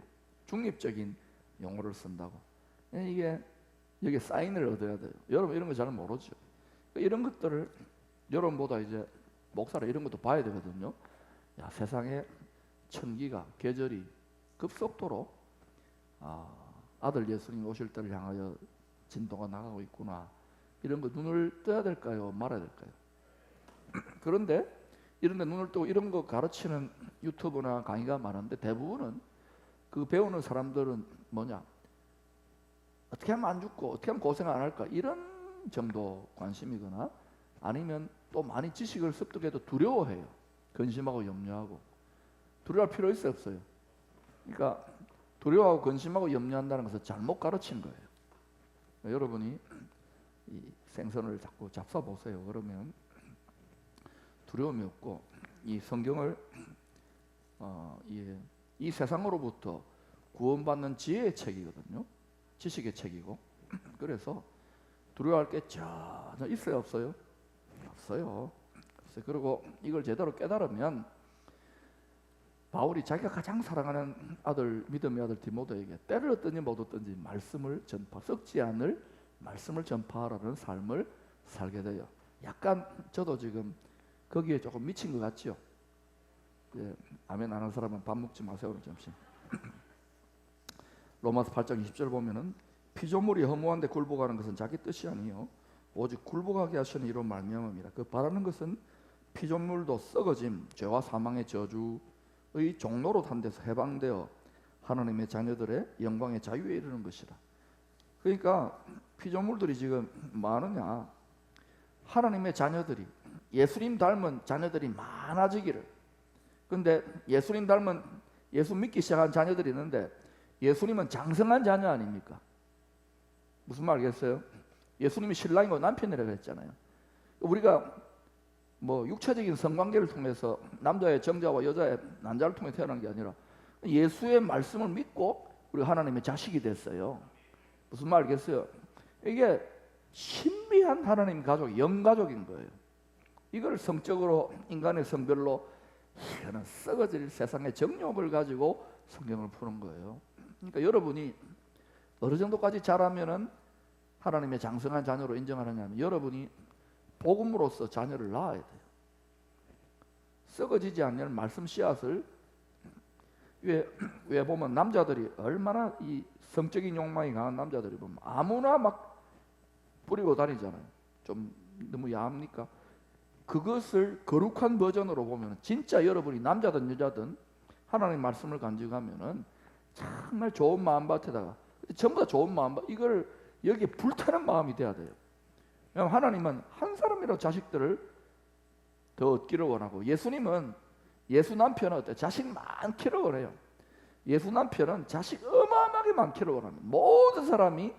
중립적인 용어를 쓴다고. 이게 여기 사인을 얻어야 돼요. 여러분 이런 거 잘 모르죠. 이런 것들을 여러분보다 이제 목사라 이런 것도 봐야 되거든요. 야, 세상에 천기가, 계절이 급속도로 아들 예수님 오실 때를 향하여 진도가 나가고 있구나. 이런 거 눈을 떠야 될까요, 말아야 될까요? 그런데 이런데 눈을 뜨고 이런 거 가르치는 유튜브나 강의가 많은데, 대부분은 그 배우는 사람들은 뭐냐, 어떻게 하면 안 죽고 어떻게 하면 고생 안 할까, 이런 정도 관심이거나, 아니면 또 많이 지식을 습득해도 두려워해요. 근심하고 염려하고. 두려워할 필요 있어요, 없어요? 그러니까 두려워하고 근심하고 염려한다는 것은 잘못 가르친 거예요. 그러니까 여러분이 이 생선을 자꾸 잡숴보세요. 그러면 두려움이 없고, 이 성경을 이 세상으로부터 구원받는 지혜의 책이거든요. 지식의 책이고. 그래서 두려워할 게 전혀 있어요, 없어요? 없어요. 그리고 이걸 제대로 깨달으면 바울이 자기가 가장 사랑하는 아들, 믿음의 아들 디모데에게 때를 얻든지 못 얻든지 말씀을 전파, 썩지 않을 말씀을 전파하라는 삶을 살게 돼요. 약간 저도 지금 거기에 조금 미친 것 같죠? 예, 아멘 안 하는 사람은 밥 먹지 마세요, 오늘 점심. 로마서 8장 20절 보면은 피조물이 허무한데 굴복하는 것은 자기 뜻이 아니요 오직 굴복하게 하시는 이로 말미암음이라. 그 바라는 것은 피조물도 썩어짐, 죄와 사망의 저주의 종로로 탄 데서 해방되어 하나님의 자녀들의 영광의 자유에 이르는 것이라. 그러니까 피조물들이 지금 많으냐, 하나님의 자녀들이, 예수님 닮은 자녀들이 많아지기를. 근데 예수님 닮은, 예수 믿기 시작한 자녀들이 있는데, 예수님은 장성한 자녀 아닙니까? 무슨 말 알겠어요? 예수님이 신랑이고 남편이라고 했잖아요. 우리가 뭐 육체적인 성관계를 통해서 남자의 정자와 여자의 난자를 통해 태어난 게 아니라 예수의 말씀을 믿고 우리 하나님의 자식이 됐어요. 무슨 말 알겠어요? 이게 신비한 하나님 가족, 영가족인 거예요. 이걸 성적으로, 인간의 성별로 이거는 썩어질 세상의 정욕을 가지고 성경을 푸는 거예요. 그러니까 여러분이 어느 정도까지 자라면은 하나님의 장성한 자녀로 인정하느냐면, 여러분이 복음으로서 자녀를 낳아야 돼요. 썩어지지 않는 말씀 씨앗을. 왜 보면 남자들이 얼마나 이 성적인 욕망이 강한 남자들이 보면 아무나 막 뿌리고 다니잖아요. 좀 너무 야합니까? 그것을 거룩한 버전으로 보면 진짜 여러분이 남자든 여자든 하나님 말씀을 간직하면은 정말 좋은 마음밭에다가 전부 다 좋은 마음밭, 이걸 여기에 불타는 마음이 돼야 돼요. 왜냐하면 하나님은 한 사람이라도 자식들을 더 얻기를 원하고, 예수님은 예수 남편은 어때요? 자식 많기를 원해요. 예수 남편은 자식 어마어마하게 많기를 원합니다. 모든 사람이,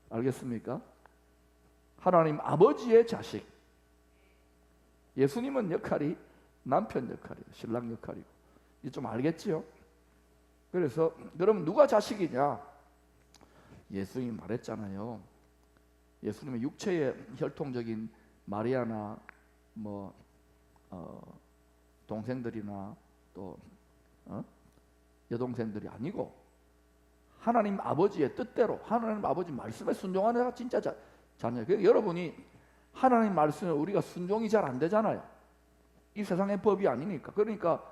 알겠습니까? 하나님 아버지의 자식. 예수님은 역할이 남편 역할이고 신랑 역할이고, 이제 좀 알겠지요? 그래서 그러면 누가 자식이냐? 예수님이 말했잖아요. 예수님의 육체의 혈통적인 마리아나 동생들이나 또 여동생들이 아니고, 하나님 아버지의 뜻대로, 하나님 아버지 말씀에 순종하는 자가 진짜 자녀예요. 그러니까 여러분이 하나님 말씀에 우리가 순종이 잘 안 되잖아요. 이 세상의 법이 아니니까. 그러니까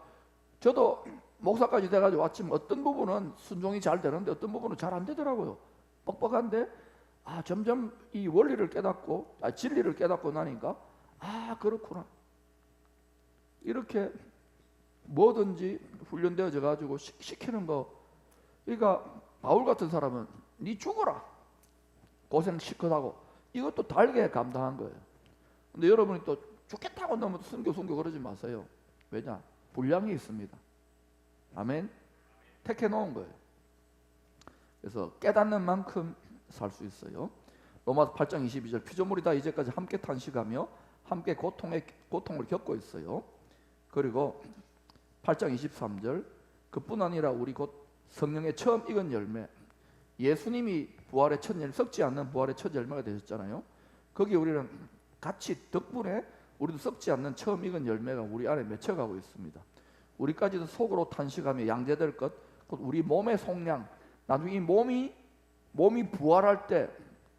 저도 목사까지 돼가지고 왔지만 어떤 부분은 순종이 잘 되는데 어떤 부분은 잘 안 되더라고요. 뻑뻑한데 점점 이 원리를 깨닫고 진리를 깨닫고 나니까 그렇구나. 이렇게 뭐든지 훈련되어져 가지고 시키는 거. 그러니까 바울 같은 사람은 니 죽어라, 고생 시컷하고, 이것도 달게 감당한 거예요. 근데 여러분이 또 죽겠다고 너무 순교 그러지 마세요. 왜냐? 분량이 있습니다. 아멘. 택해 놓은 거예요. 그래서 깨닫는 만큼 살 수 있어요. 로마서 8장 22절, 피조물이 다 이제까지 함께 탄식하며 함께 고통을 겪고 있어요. 그리고 8장 23절, 그뿐 아니라 우리 곧 성령의 처음 익은 열매, 예수님이 부활의 첫 열매, 썩지 않는 부활의 첫 열매가 되셨잖아요. 거기 우리는 같이 덕분에 우리도 썩지 않는 처음 익은 열매가 우리 안에 맺혀가고 있습니다. 우리까지도 속으로 탄식하며 양제될 것, 곧 우리 몸의 속량, 나중에 이 몸이 부활할 때,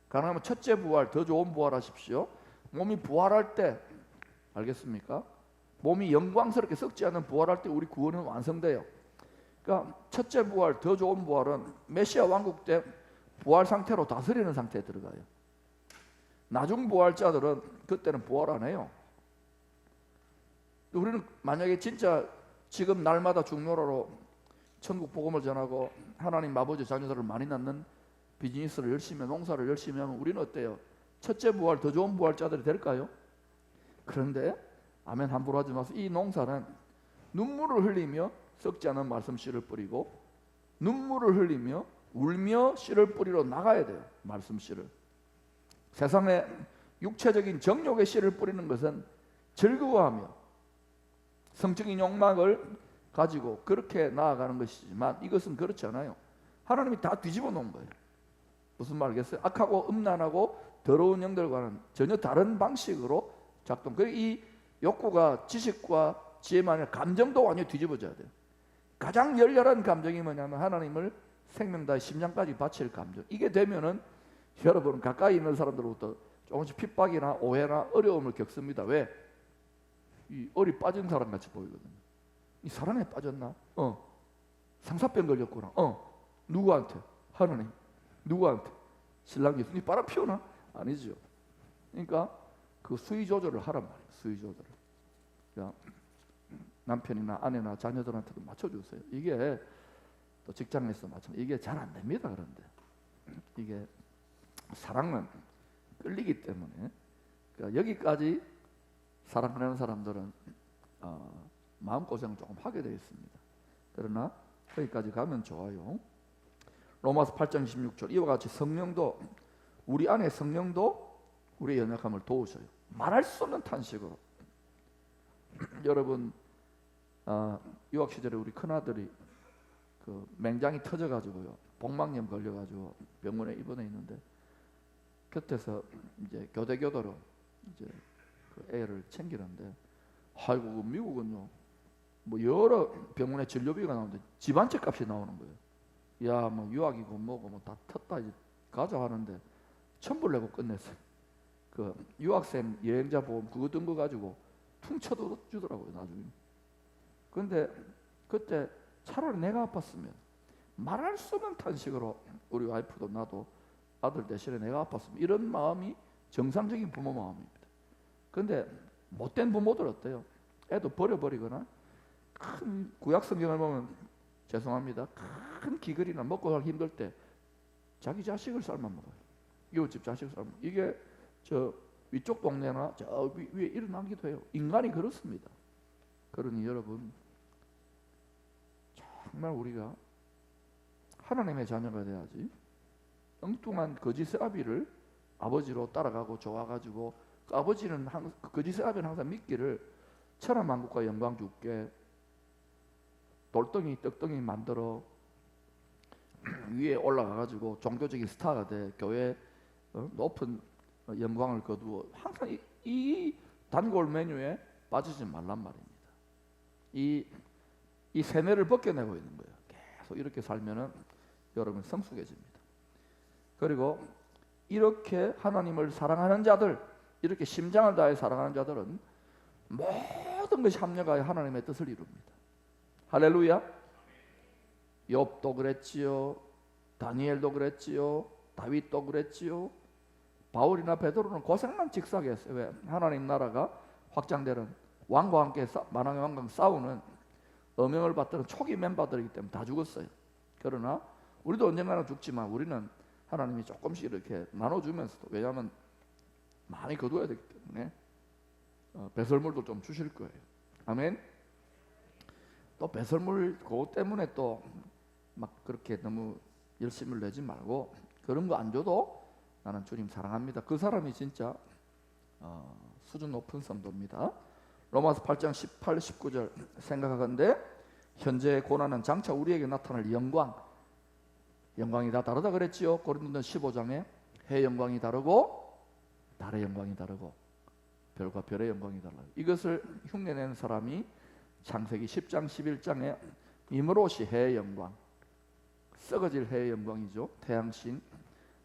가능하면 첫째 부활, 더 좋은 부활하십시오. 몸이 부활할 때, 알겠습니까? 몸이 영광스럽게 썩지 않는 부활할 때 우리 구원은 완성돼요. 그러니까 첫째 부활, 더 좋은 부활은 메시아 왕국 때 부활 상태로 다스리는 상태에 들어가요. 나중 부활자들은 그때는 부활 안 해요. 우리는 만약에 진짜 지금 날마다 중노라로 천국 복음을 전하고 하나님 아버지 자녀들을 많이 낳는 비즈니스를 열심히, 농사를 열심히 하면 우리는 어때요? 첫째 부활, 더 좋은 부활자들이 될까요? 그런데 아멘 함부로 하지 마세요. 이 농사는 눈물을 흘리며 썩지 않은 말씀 씨를 뿌리고, 눈물을 흘리며 울며 씨를 뿌리러 나가야 돼요. 말씀 씨를. 세상에 육체적인 정욕의 씨를 뿌리는 것은 즐거워하며 성적인 욕망을 가지고 그렇게 나아가는 것이지만, 이것은 그렇지 않아요. 하나님이 다 뒤집어 놓은 거예요. 무슨 말이겠어요? 악하고 음란하고 더러운 영들과는 전혀 다른 방식으로 작동. 이 욕구가 지식과 지혜만 아니라 감정도 완전히 뒤집어져야 돼요. 가장 열렬한 감정이 뭐냐면 하나님을 생명 다해 심장까지 바칠 감정. 이게 되면은 여러분 가까이 있는 사람들로부터 조금씩 핍박이나 오해나 어려움을 겪습니다. 왜? 이 얼이 빠진 사람 같이 보이거든요. 이 사랑에 빠졌나? 상사병 걸렸구나. 누구한테? 하나님. 누구한테? 신랑 예수님 빨아 피우나? 아니죠. 그러니까 그 수위 조절을 하란 말이에요. 수위 조절을. 그러니까 남편이나 아내나 자녀들한테도 맞춰주세요. 이게 또 직장에서 이게 잘 안 됩니다. 그런데 이게 사랑은 끌리기 때문에, 그러니까 여기까지 사랑하는 사람들은 마음고생을 조금 하게 되어 있습니다. 그러나 거기까지 가면 좋아요. 로마서 8장 26절, 이와 같이 성령도, 우리 안에 성령도 우리의 연약함을 도우셔요. 말할 수 없는 탄식으로. 여러분 유학 시절에 우리 큰아들이 그 맹장이 터져가지고요, 복막염 걸려가지고 병원에 입원해 있는데, 곁에서 이제 교대교대로 이제 그 애를 챙기는데, 아이고 미국은요 뭐 여러 병원에 진료비가 나오는데 집 한 채 값이 나오는 거예요. 야 뭐 유학이고 뭐고 뭐 다 텄다 이제 가자 하는데 천불 내고 끝냈어요. 그 유학생 여행자 보험 그거 든 거 가지고 퉁쳐도 주더라고요 나중에. 근데 그때 차라리 내가 아팠으면, 말할 수 없는 탄식으로 우리 와이프도 나도 아들 대신에 내가 아팠으면, 이런 마음이 정상적인 부모 마음입니다. 근데 못된 부모들 어때요? 애도 버려버리거나, 큰 구약 성경을 보면 죄송합니다, 큰 기근이나 먹고 살기 힘들 때 자기 자식을 삶아 먹어요. 이웃집 자식을 삶아. 이게 저 위쪽 동네나 저 위에 일어나기도 해요. 인간이 그렇습니다. 그러니 여러분, 정말 우리가 하나님의 자녀가 돼야지 엉뚱한 거짓의 아비를 아버지로 따라가고 좋아가지고 그 아버지는 그 거짓의 아비는 항상 믿기를 천하만국과 영광 주께 돌덩이 떡덩이 만들어 위에 올라가가지고 종교적인 스타가 돼 교회 높은 영광을 거두어 항상 이 단골 메뉴에 빠지지 말란 말입니다. 이 세뇌를 벗겨내고 있는 거예요. 계속 이렇게 살면은 여러분 성숙해집니다. 그리고 이렇게 하나님을 사랑하는 자들, 이렇게 심장을 다해 사랑하는 자들은 모든 것이 합력하여 하나님의 뜻을 이룹니다. 할렐루야. 욥도 그랬지요, 다니엘도 그랬지요, 다윗도 그랬지요. 바울이나 베드로는 고생만 직사게 했어요. 왜? 하나님 나라가 확장되는 왕과 함께 만왕의 왕과 싸우는 어명을 받들은 초기 멤버들이기 때문에 다 죽었어요. 그러나 우리도 언젠가는 죽지만 우리는 하나님이 조금씩 이렇게 나눠주면서도, 왜냐하면 많이 거둬야 되기 때문에 배설물도 좀 주실 거예요. 아멘. 또 배설물 그것 때문에 또 막 그렇게 너무 열심을 내지 말고, 그런 거 안 줘도 나는 주님 사랑합니다. 그 사람이 진짜 수준 높은 성도입니다. 로마서 8장 18, 19절 생각하건대 현재의 고난은 장차 우리에게 나타날 영광이 다 다르다 그랬지요. 고린도서 15장에 해의 영광이 다르고 달의 영광이 다르고 별과 별의 영광이 달라요. 이것을 흉내낸 사람이 창세기 10장 11장에 미므롯이 해의 영광, 썩어질 해의 영광이죠. 태양신,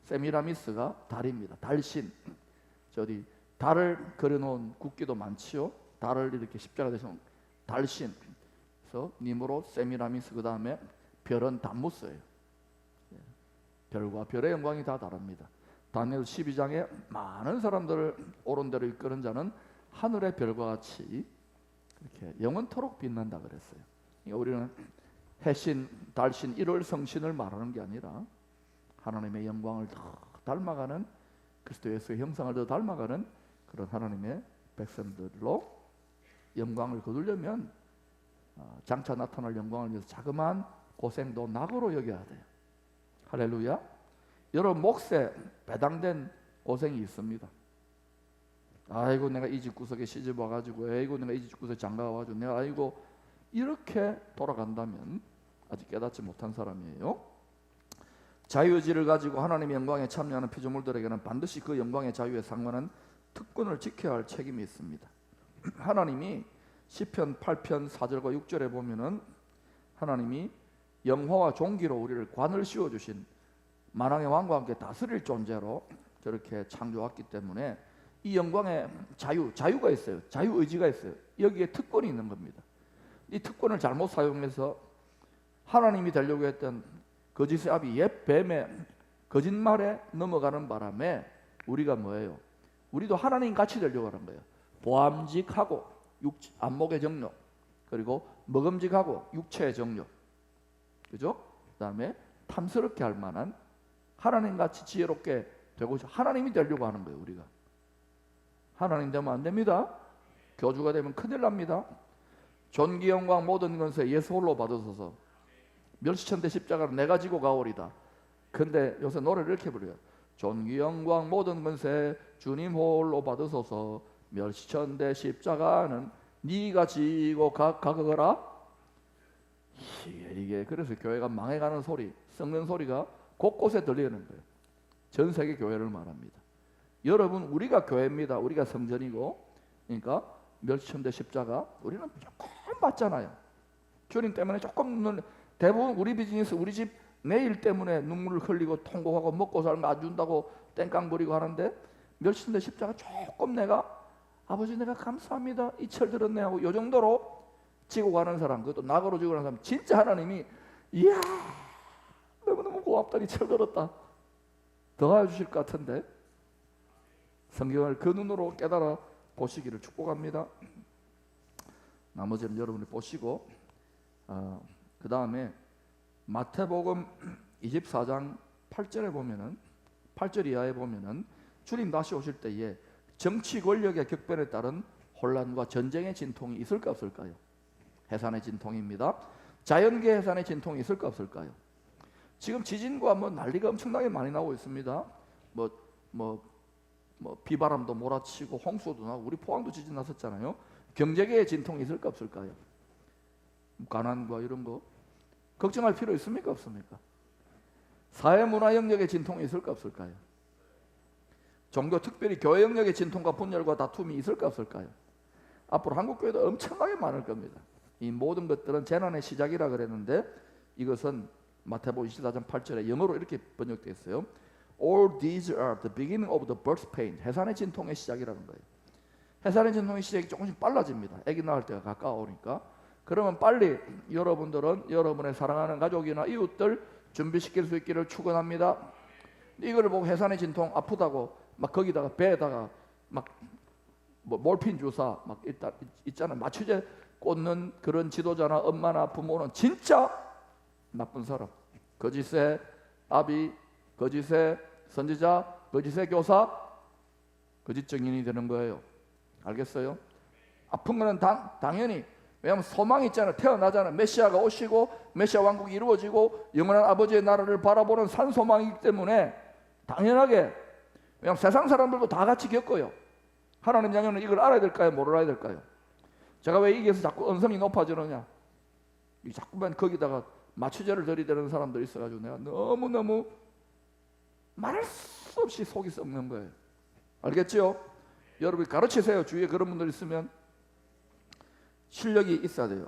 세미라미스가 달입니다. 달신. 저기 달을 그려놓은 국기도 많지요. 달을 이렇게 십자가 대신 달신. 그래서 니므롯, 세미라미스, 그 다음에 별은 담무스예요. 별과 별의 영광이 다 다릅니다. 다니엘 12장에 많은 사람들을 옳은 대로 이끄는 자는 하늘의 별과 같이 이렇게 영원토록 빛난다 그랬어요. 그러니까 우리는 해신, 달신, 일월성신을 말하는 게 아니라 하나님의 영광을 더 닮아가는, 그리스도 예수의 형상을 더 닮아가는 그런 하나님의 백성들로 영광을 거두려면 장차 나타날 영광을 위해서 자그마한 고생도 낙으로 여겨야 돼요. 할렐루야. 여러분 몫에 배당된 고생이 있습니다. 아이고 내가 이 집 구석에 시집 와가지고, 아이고 내가 이 집 구석에 장가 와가지고, 내가 아이고 이렇게 돌아간다면 아직 깨닫지 못한 사람이에요. 자유의지를 가지고 하나님의 영광에 참여하는 피조물들에게는 반드시 그 영광의 자유에 상관한 특권을 지켜야 할 책임이 있습니다. 하나님이 시편 8편 4절과 6절에 보면은 하나님이 영화와 종기로 우리를 관을 씌워주신 만왕의 왕과 함께 다스릴 존재로 저렇게 창조했기 때문에 이 영광의 자유가 있어요. 자유의지가 있어요. 여기에 특권이 있는 겁니다. 이 특권을 잘못 사용해서 하나님이 되려고 했던 거짓의 아비 옛 뱀의 거짓말에 넘어가는 바람에 우리가 뭐예요? 우리도 하나님 같이 되려고 하는 거예요. 보암직하고 안목의 정욕, 그리고 먹음직하고 육체의 정욕, 그죠? 그 다음에 탐스럽게 할 만한 하나님 같이 지혜롭게 되고 하나님이 되려고 하는 거예요. 우리가 하나님 되면 안 됩니다. 교주가 되면 큰일 납니다. 존귀 영광 모든 것에 예수 홀로 받으소서 멸시천대 십자가를 내가 지고 가오리다. 근데 요새 노래를 이렇게 부르요. 존귀 영광 모든 것에 주님 홀로 받으소서 멸시천대 십자가는 네가 지고 가거라. 이게 그래서 교회가 망해가는 소리, 썩는 소리가 곳곳에 들리는 거예요. 전 세계 교회를 말합니다. 여러분 우리가 교회입니다. 우리가 성전이고, 그러니까 멸시천대 십자가 우리는 조금 받잖아요. 주님 때문에 조금, 대부분 우리 비즈니스, 우리 집 내일 때문에 눈물을 흘리고 통곡하고 먹고 사는 거 안 준다고 땡깡 부리고 하는데, 멸시천대 십자가 조금 내가 아버지 내가 감사합니다 이 철 들었네 하고 요 정도로 지고 가는 사람, 그것도 낙으로 지고 가는 사람, 진짜 하나님이 이야 너무너무 고맙다 이 철 들었다 더 해주실 것 같은데, 성경을 그 눈으로 깨달아 보시기를 축복합니다. 나머지는 여러분이 보시고 그 다음에 마태복음 24장 8절에 보면은 8절 이하에 보면은 주님 다시 오실 때에 정치 권력의 격변에 따른 혼란과 전쟁의 진통이 있을까 없을까요? 해산의 진통입니다. 자연계 해산의 진통이 있을까 없을까요? 지금 지진과 뭐 난리가 엄청나게 많이 나오고 있습니다. 뭐 비바람도 몰아치고 홍수도 나고 우리 포항도 지진 났었잖아요. 경제계의 진통이 있을까 없을까요? 가난과 이런 거 걱정할 필요 있습니까 없습니까? 사회문화 영역의 진통이 있을까 없을까요? 종교 특별히 교회 영역의 진통과 분열과 다툼이 있을까 없을까요? 앞으로 한국교회도 엄청나게 많을 겁니다. 이 모든 것들은 재난의 시작이라 그랬는데 이것은 마태복음 24장 8절에 영어로 이렇게 번역되어 있어요. All these are the beginning of the birth pain. 해산의 진통의 시작이라는 거예요. 해산의 진통의 시작이 조금씩 빨라집니다. 아기 낳을 때가 가까우니까. 그러면 빨리 여러분들은 여러분의 사랑하는 가족이나 이웃들 준비시킬 수 있기를 축원합니다. 이걸 보고 해산의 진통 아프다고 막 거기다가 배에다가 막 뭐 몰핀 주사 막 있잖아. 마취제 꽂는 그런 지도자나 엄마나 부모는 진짜 나쁜 사람. 거짓의 아비, 거짓의 선지자, 거짓의 교사, 거짓 증인이 되는 거예요. 알겠어요? 아픈 거는 당연히 왜냐하면 소망이 있잖아요. 태어나잖아요. 메시아가 오시고 메시아 왕국이 이루어지고 영원한 아버지의 나라를 바라보는 산소망이기 때문에 당연하게 왜냐하면 세상 사람들도 다 같이 겪어요. 하나님 자녀는 이걸 알아야 될까요? 모르아야 될까요? 제가 왜 이게서 자꾸 언성이 높아지느냐? 자꾸만 거기다가 마취제를 들이대는 사람들이 있어가지고 내가 너무너무 말할 수 없이 속이 썩는 거예요. 알겠죠? 여러분이 가르치세요. 주위에 그런 분들 있으면 실력이 있어야 돼요.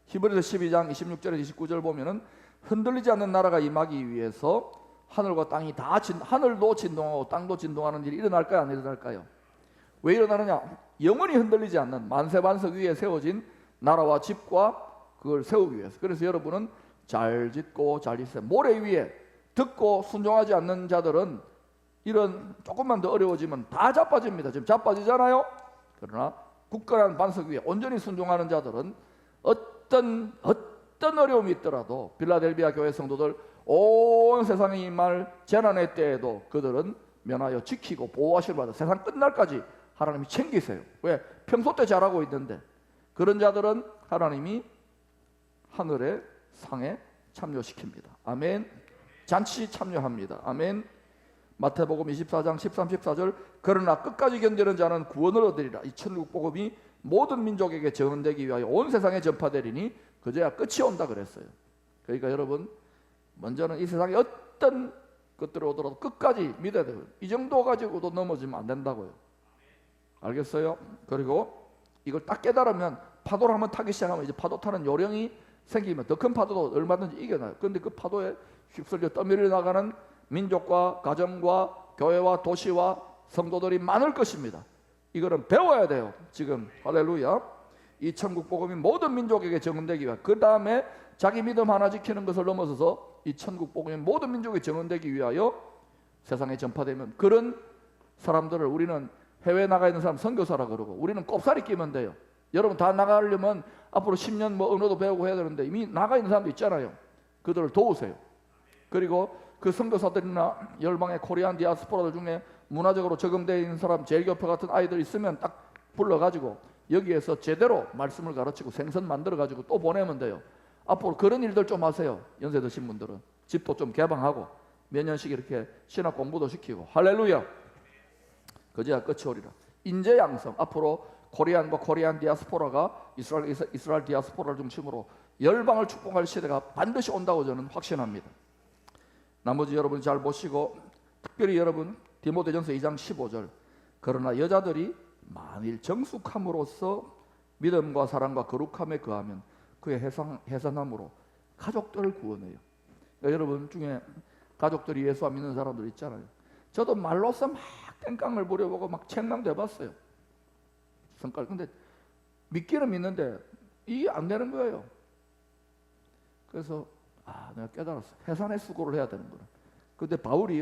히브리서 12장 26절에 29절 보면은 흔들리지 않는 나라가 임하기 위해서 하늘과 땅이 다 하늘도 진동하고 땅도 진동하는 일이 일어날까요? 안 일어날까요? 왜 일어나느냐? 영원히 흔들리지 않는 만세반석 위에 세워진 나라와 집과 그걸 세우기 위해서. 그래서 여러분은 잘 짓고 잘 있어요. 모래 위에 듣고 순종하지 않는 자들은 이런 조금만 더 어려워지면 다 자빠집니다. 지금 자빠지잖아요. 그러나 굳건한 반석 위에 온전히 순종하는 자들은 어떤 어려움이 있더라도 빌라델비아 교회 성도들 온 세상에 임할 재난의 때에도 그들은 면하여 지키고 보호하시를 받아 세상 끝날까지 하나님이 챙기세요. 왜? 평소 때 잘하고 있는데 그런 자들은 하나님이 하늘의 상에 참여시킵니다. 아멘. 잔치 참여합니다. 아멘. 마태복음 24장 13, 14절 그러나 끝까지 견디는 자는 구원을 얻으리라. 이 천국 복음이 모든 민족에게 전되기 위하여 온 세상에 전파되리니 그제야 끝이 온다 그랬어요. 그러니까 여러분 먼저는 이 세상에 어떤 것들이 오더라도 끝까지 믿어야 돼요. 이 정도 가지고도 넘어지면 안 된다고요. 알겠어요? 그리고 이걸 딱 깨달으면 파도를 한번 타기 시작하면 이제 파도 타는 요령이 생기면 더 큰 파도도 얼마든지 이겨나요. 그런데 그 파도에 휩쓸려 떠밀려 나가는 민족과 가정과 교회와 도시와 성도들이 많을 것입니다. 이거는 배워야 돼요. 지금 할렐루야. 이 천국 복음이 모든 민족에게 정언되기 위하여 그 다음에 자기 믿음 하나 지키는 것을 넘어서서 이 천국 복음이 모든 민족에 정언되기 위하여 세상에 전파되면 그런 사람들을 우리는 해외에 나가 있는 사람 선교사라 그러고 우리는 꼽사리 끼면 돼요. 여러분 다 나가려면 앞으로 10년 뭐 언어도 배우고 해야 되는데 이미 나가 있는 사람도 있잖아요. 그들을 도우세요. 그리고 그 선교사들이나 열방의 코리안 디아스포라들 중에 문화적으로 적응되어 있는 사람 제일교표 같은 아이들 있으면 딱 불러가지고 여기에서 제대로 말씀을 가르치고 생선 만들어가지고 또 보내면 돼요. 앞으로 그런 일들 좀 하세요. 연세 드신 분들은 집도 좀 개방하고 몇 년씩 이렇게 신학 공부도 시키고 할렐루야. 그제야 끝이 오리라. 인재 양성 앞으로 코리안과 코리안 디아스포라가 이스라엘 디아스포라를 중심으로 열방을 축복할 시대가 반드시 온다고 저는 확신합니다. 나머지 여러분 잘 보시고 특별히 여러분 디모데전서 2장 15절 그러나 여자들이 만일 정숙함으로써 믿음과 사랑과 거룩함에 거하면 그의 해산함으로 가족들을 구원해요. 그러니까 여러분 중에 가족들이 예수 안 믿는 사람들 있잖아요. 저도 말로써 막 땡깡을 부려보고 막 책망도 해봤어요. 성깔. 근데 믿기는 믿는데 이게 안 되는 거예요. 그래서 내가 깨달았어. 해산의 수고를 해야 되는구나. 근데 바울이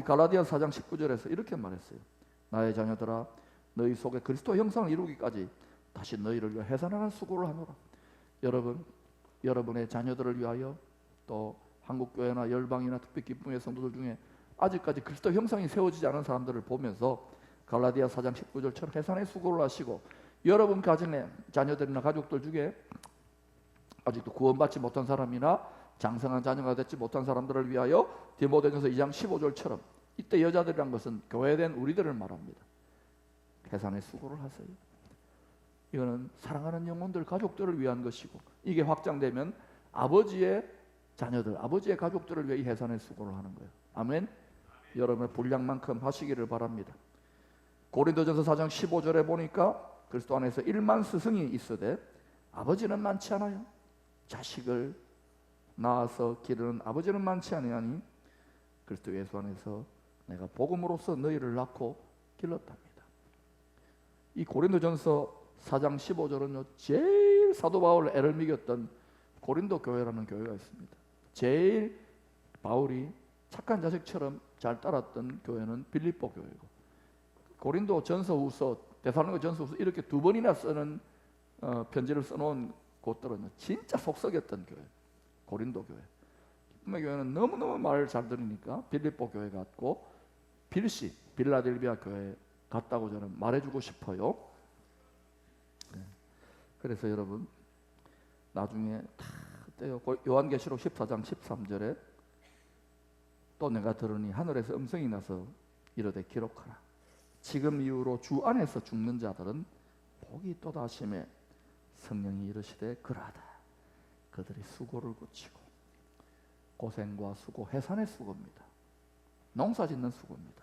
갈라디아서 4장 19절에서 이렇게 말했어요. 나의 자녀들아 너희 속에 그리스도 형상을 이루기까지 다시 너희를 위해 해산하는 수고를 하노라. 여러분, 여러분의 자녀들을 위하여 또 한국교회나 열방이나 특별 기쁨의 성도들 중에 아직까지 그리스도 형상이 세워지지 않은 사람들을 보면서 갈라디아 4장 19절처럼 해산의 수고를 하시고 여러분 가정의 자녀들이나 가족들 중에 아직도 구원받지 못한 사람이나 장성한 자녀가 되지 못한 사람들을 위하여 디모데전서 2장 15절처럼 이때 여자들이란 것은 교회된 우리들을 말합니다. 해산의 수고를 하세요. 이거는 사랑하는 영혼들, 가족들을 위한 것이고 이게 확장되면 아버지의 자녀들, 아버지의 가족들을 위해 이 해산의 수고를 하는 거예요. 아멘. 여러분의 분량만큼 하시기를 바랍니다. 고린도전서 4장 15절에 보니까 그리스도 안에서 1만 스승이 있으되 아버지는 많지 않아요. 자식을 낳아서 기르는 아버지는 많지 아니하니 그리스도 예수 안에서 내가 복음으로써 너희를 낳고 길렀답니다. 이 고린도전서 4장 15절은요 제일 사도 바울 애를 먹였던 고린도 교회라는 교회가 있습니다. 제일 바울이 착한 자식처럼 잘 따랐던 교회는 빌립보 교회고, 고린도 전서후서, 데살로니가 전서후서 이렇게 두 번이나 쓰는 편지를 써놓은 곳들은요 진짜 속썩였던 교회, 고린도 교회. 기쁨의 교회는 너무너무 말을 잘 들으니까 빌립보 교회 같고 빌시, 빌라델비아 교회 같다고 저는 말해주고 싶어요. 그래서 여러분 나중에 다 때요 요한계시록 14장 13절에 또 내가 들으니 하늘에서 음성이 나서 이르되 기록하라. 지금 이후로 주 안에서 죽는 자들은 복이 또다심에 성령이 이르시되 그러하다. 그들이 수고를 그치고, 고생과 수고, 해산의 수고입니다. 농사 짓는 수고입니다.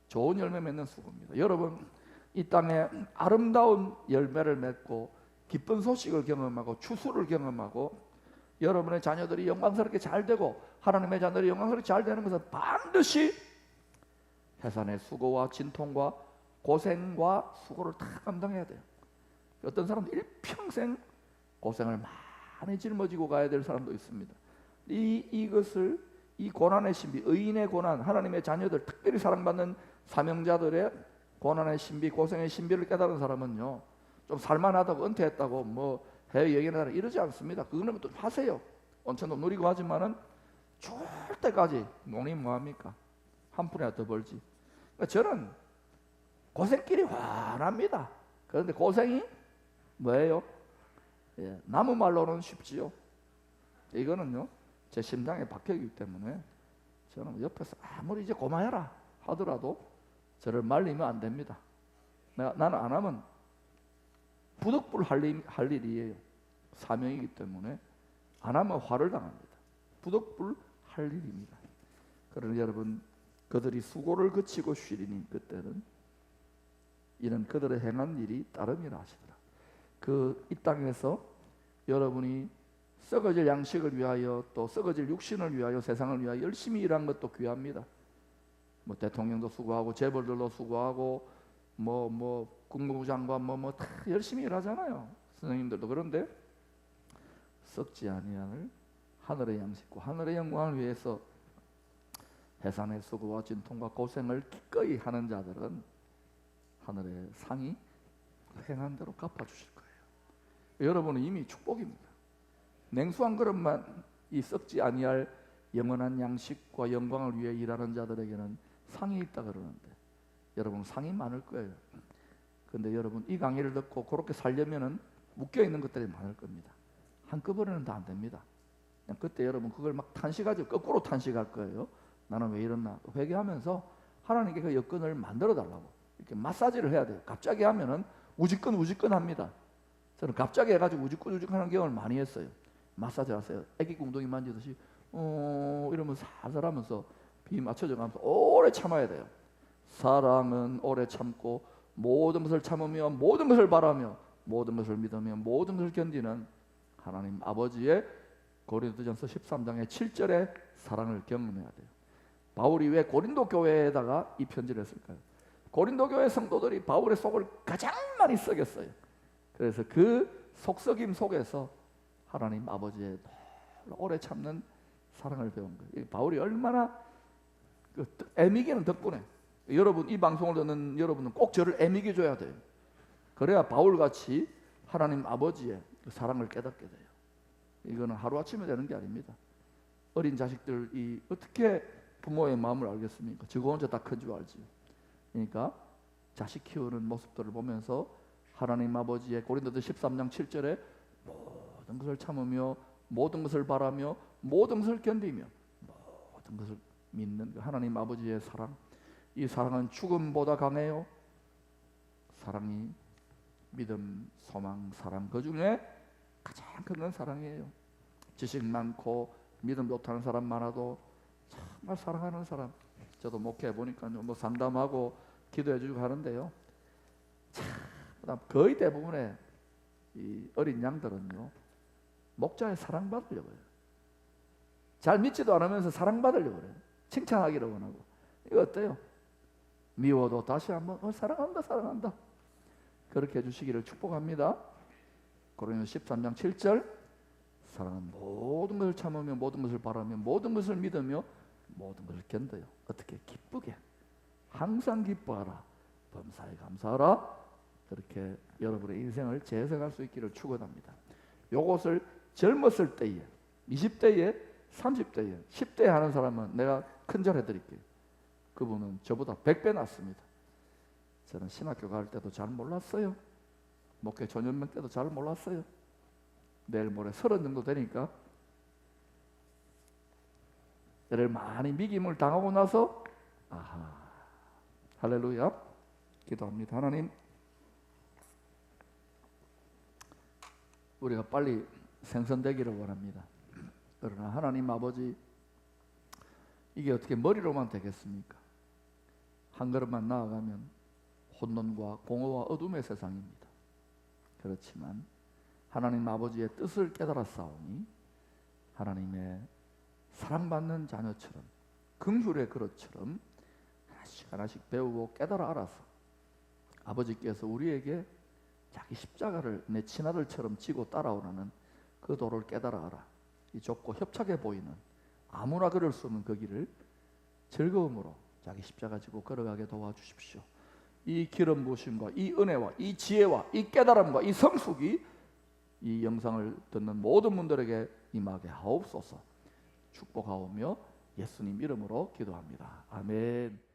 좋은 열매 맺는 수고입니다. 여러분 이 땅에 아름다운 열매를 맺고 기쁜 소식을 경험하고 추수를 경험하고 여러분의 자녀들이 영광스럽게 잘 되고 하나님의 자녀들이 영광스럽게 잘 되는 것은 반드시 해산의 수고와 진통과 고생과 수고를 다 감당해야 돼요. 어떤 사람은 일평생 고생을 많이 짊어지고 가야 될 사람도 있습니다. 이것을 이 고난의 신비, 의인의 고난, 하나님의 자녀들, 특별히 사랑받는 사명자들의 고난의 신비, 고생의 신비를 깨달은 사람은요 좀 살만하다고 은퇴했다고 뭐 해외 여행이나 이러지 않습니다. 그거는 또 하세요. 온천도 누리고 하지만은 죽을 때까지 논이 뭐합니까? 한 푼이라도 더 벌지. 그러니까 저는 고생길이 환합니다. 그런데 고생이 뭐예요? 나무 말로는 쉽지요. 이거는요 제 심장에 박혀있기 때문에 저는 옆에서 아무리 이제 고마해라 하더라도 저를 말리면 안 됩니다. 나는 안 하면 부득불 할 일이에요. 사명이기 때문에 안 하면 화를 당합니다. 부득불 할 일입니다. 그러나 여러분 그들이 수고를 그치고 쉬리니 그때는 이는 그들의 행한 일이 따름이라 하시더라. 이 땅에서 여러분이 썩어질 양식을 위하여 또 썩어질 육신을 위하여 세상을 위하여 열심히 일한 것도 귀합니다. 뭐 대통령도 수고하고 재벌들도 수고하고 뭐 국무부 장관 다 열심히 일하잖아요. 선생님들도. 그런데 썩지 아니하는 하늘의 양식과 하늘의 영광을 위해서 해산의 수고와 진통과 고생을 기꺼이 하는 자들은 하늘의 상이 행한 대로 갚아주실 거예요. 여러분은 이미 축복입니다. 냉수 한 그릇만 이 썩지 아니할 영원한 양식과 영광을 위해 일하는 자들에게는 상이 있다 그러는데 여러분 상이 많을 거예요. 그런데 여러분 이 강의를 듣고 그렇게 살려면은 묶여있는 것들이 많을 겁니다. 한꺼번에는 다 안 됩니다. 그냥 그때 여러분 그걸 막 탄식하죠. 거꾸로 탄식할 거예요. 나는 왜 이러나 회개하면서 하나님께 그 여건을 만들어 달라고 이렇게 마사지를 해야 돼요. 갑자기 하면은 우지끈 합니다. 저는 갑자기 해가지고 우지끈 하는 경험을 많이 했어요. 마사지 하세요. 애기 웅덩이 만지듯이 이러면서 살살 하면서 비 맞춰져 가면서 오래 참아야 돼요. 사랑은 오래 참고 모든 것을 참으며 모든 것을 바라며 모든 것을 믿으며 모든 것을 견디는 하나님 아버지의 고린도전서 13장의 7절의 사랑을 경험해야 돼요. 바울이 왜 고린도 교회에다가 이 편지를 했을까요? 고린도 교회 성도들이 바울의 속을 가장 많이 썩였어요. 그래서 그 속썩임 속에서 하나님 아버지의 오래 참는 사랑을 배운 거예요. 바울이 얼마나 애미기는 덕분에 여러분 이 방송을 듣는 여러분은 꼭 저를 애미게 줘야 돼요. 그래야 바울같이 하나님 아버지의 사랑을 깨닫게 돼요. 이거는 하루아침에 되는 게 아닙니다. 어린 자식들이 어떻게 부모의 마음을 알겠습니까? 저거 혼자 다 큰 줄 알지. 그러니까 자식 키우는 모습들을 보면서 하나님 아버지의 고린도서 13장 7절에 모든 것을 참으며 모든 것을 바라며 모든 것을 견디며 모든 것을 믿는 하나님 아버지의 사랑, 이 사랑은 죽음보다 강해요. 사랑이 믿음, 소망, 사랑, 그 중에 가장 큰 건 사랑이에요. 지식 많고 믿음 못하는 사람 많아도 정말 사랑하는 사람, 저도 목회해 보니까 뭐 상담하고 기도해 주고 하는데요, 참 거의 대부분의 이 어린 양들은요 목자의 사랑받으려고 해요. 잘 믿지도 않으면서 사랑받으려고 해요. 칭찬하기를 원하고. 이거 어때요? 미워도 다시 한번 사랑한다 사랑한다 그렇게 해주시기를 축복합니다. 고린도서 13장 7절, 사랑은 모든 것을 참으며 모든 것을 바라며 모든 것을 믿으며 모든 것을 견뎌요. 어떻게? 기쁘게 항상 기뻐하라, 범사에 감사하라. 그렇게 여러분의 인생을 재생할 수 있기를 축원합니다. 요것을 젊었을 때에, 20대에, 30대에, 10대에 하는 사람은 내가 큰절해 드릴게요. 그분은 저보다 100배 낫습니다. 저는 신학교 갈 때도 잘 몰랐어요. 목회 전염병 때도 잘 몰랐어요. 내일 모레 30 정도 되니까 얘를 많이 미김을 당하고 나서 아하, 할렐루야, 기도합니다. 하나님, 우리가 빨리 생선되기를 원합니다. 그러나 하나님 아버지, 이게 어떻게 머리로만 되겠습니까? 한 걸음만 나아가면 혼돈과 공허와 어둠의 세상입니다. 그렇지만 하나님 아버지의 뜻을 깨달아 싸우니 하나님의 사랑받는 자녀처럼, 긍휼의 그릇처럼 하나씩 하나씩 배우고 깨달아 알아서 아버지께서 우리에게 자기 십자가를 내 친아들처럼 지고 따라오라는 그 도를 깨달아 알아. 이 좁고 협착해 보이는 아무나 걸을 수 없는 그 길을 즐거움으로 자기 십자가 지고 걸어가게 도와주십시오. 이 기름 부으심과 이 은혜와 이 지혜와 이 깨달음과 이 성숙이 이 영상을 듣는 모든 분들에게 임하게 하옵소서. 축복하오며 예수님 이름으로 기도합니다. 아멘.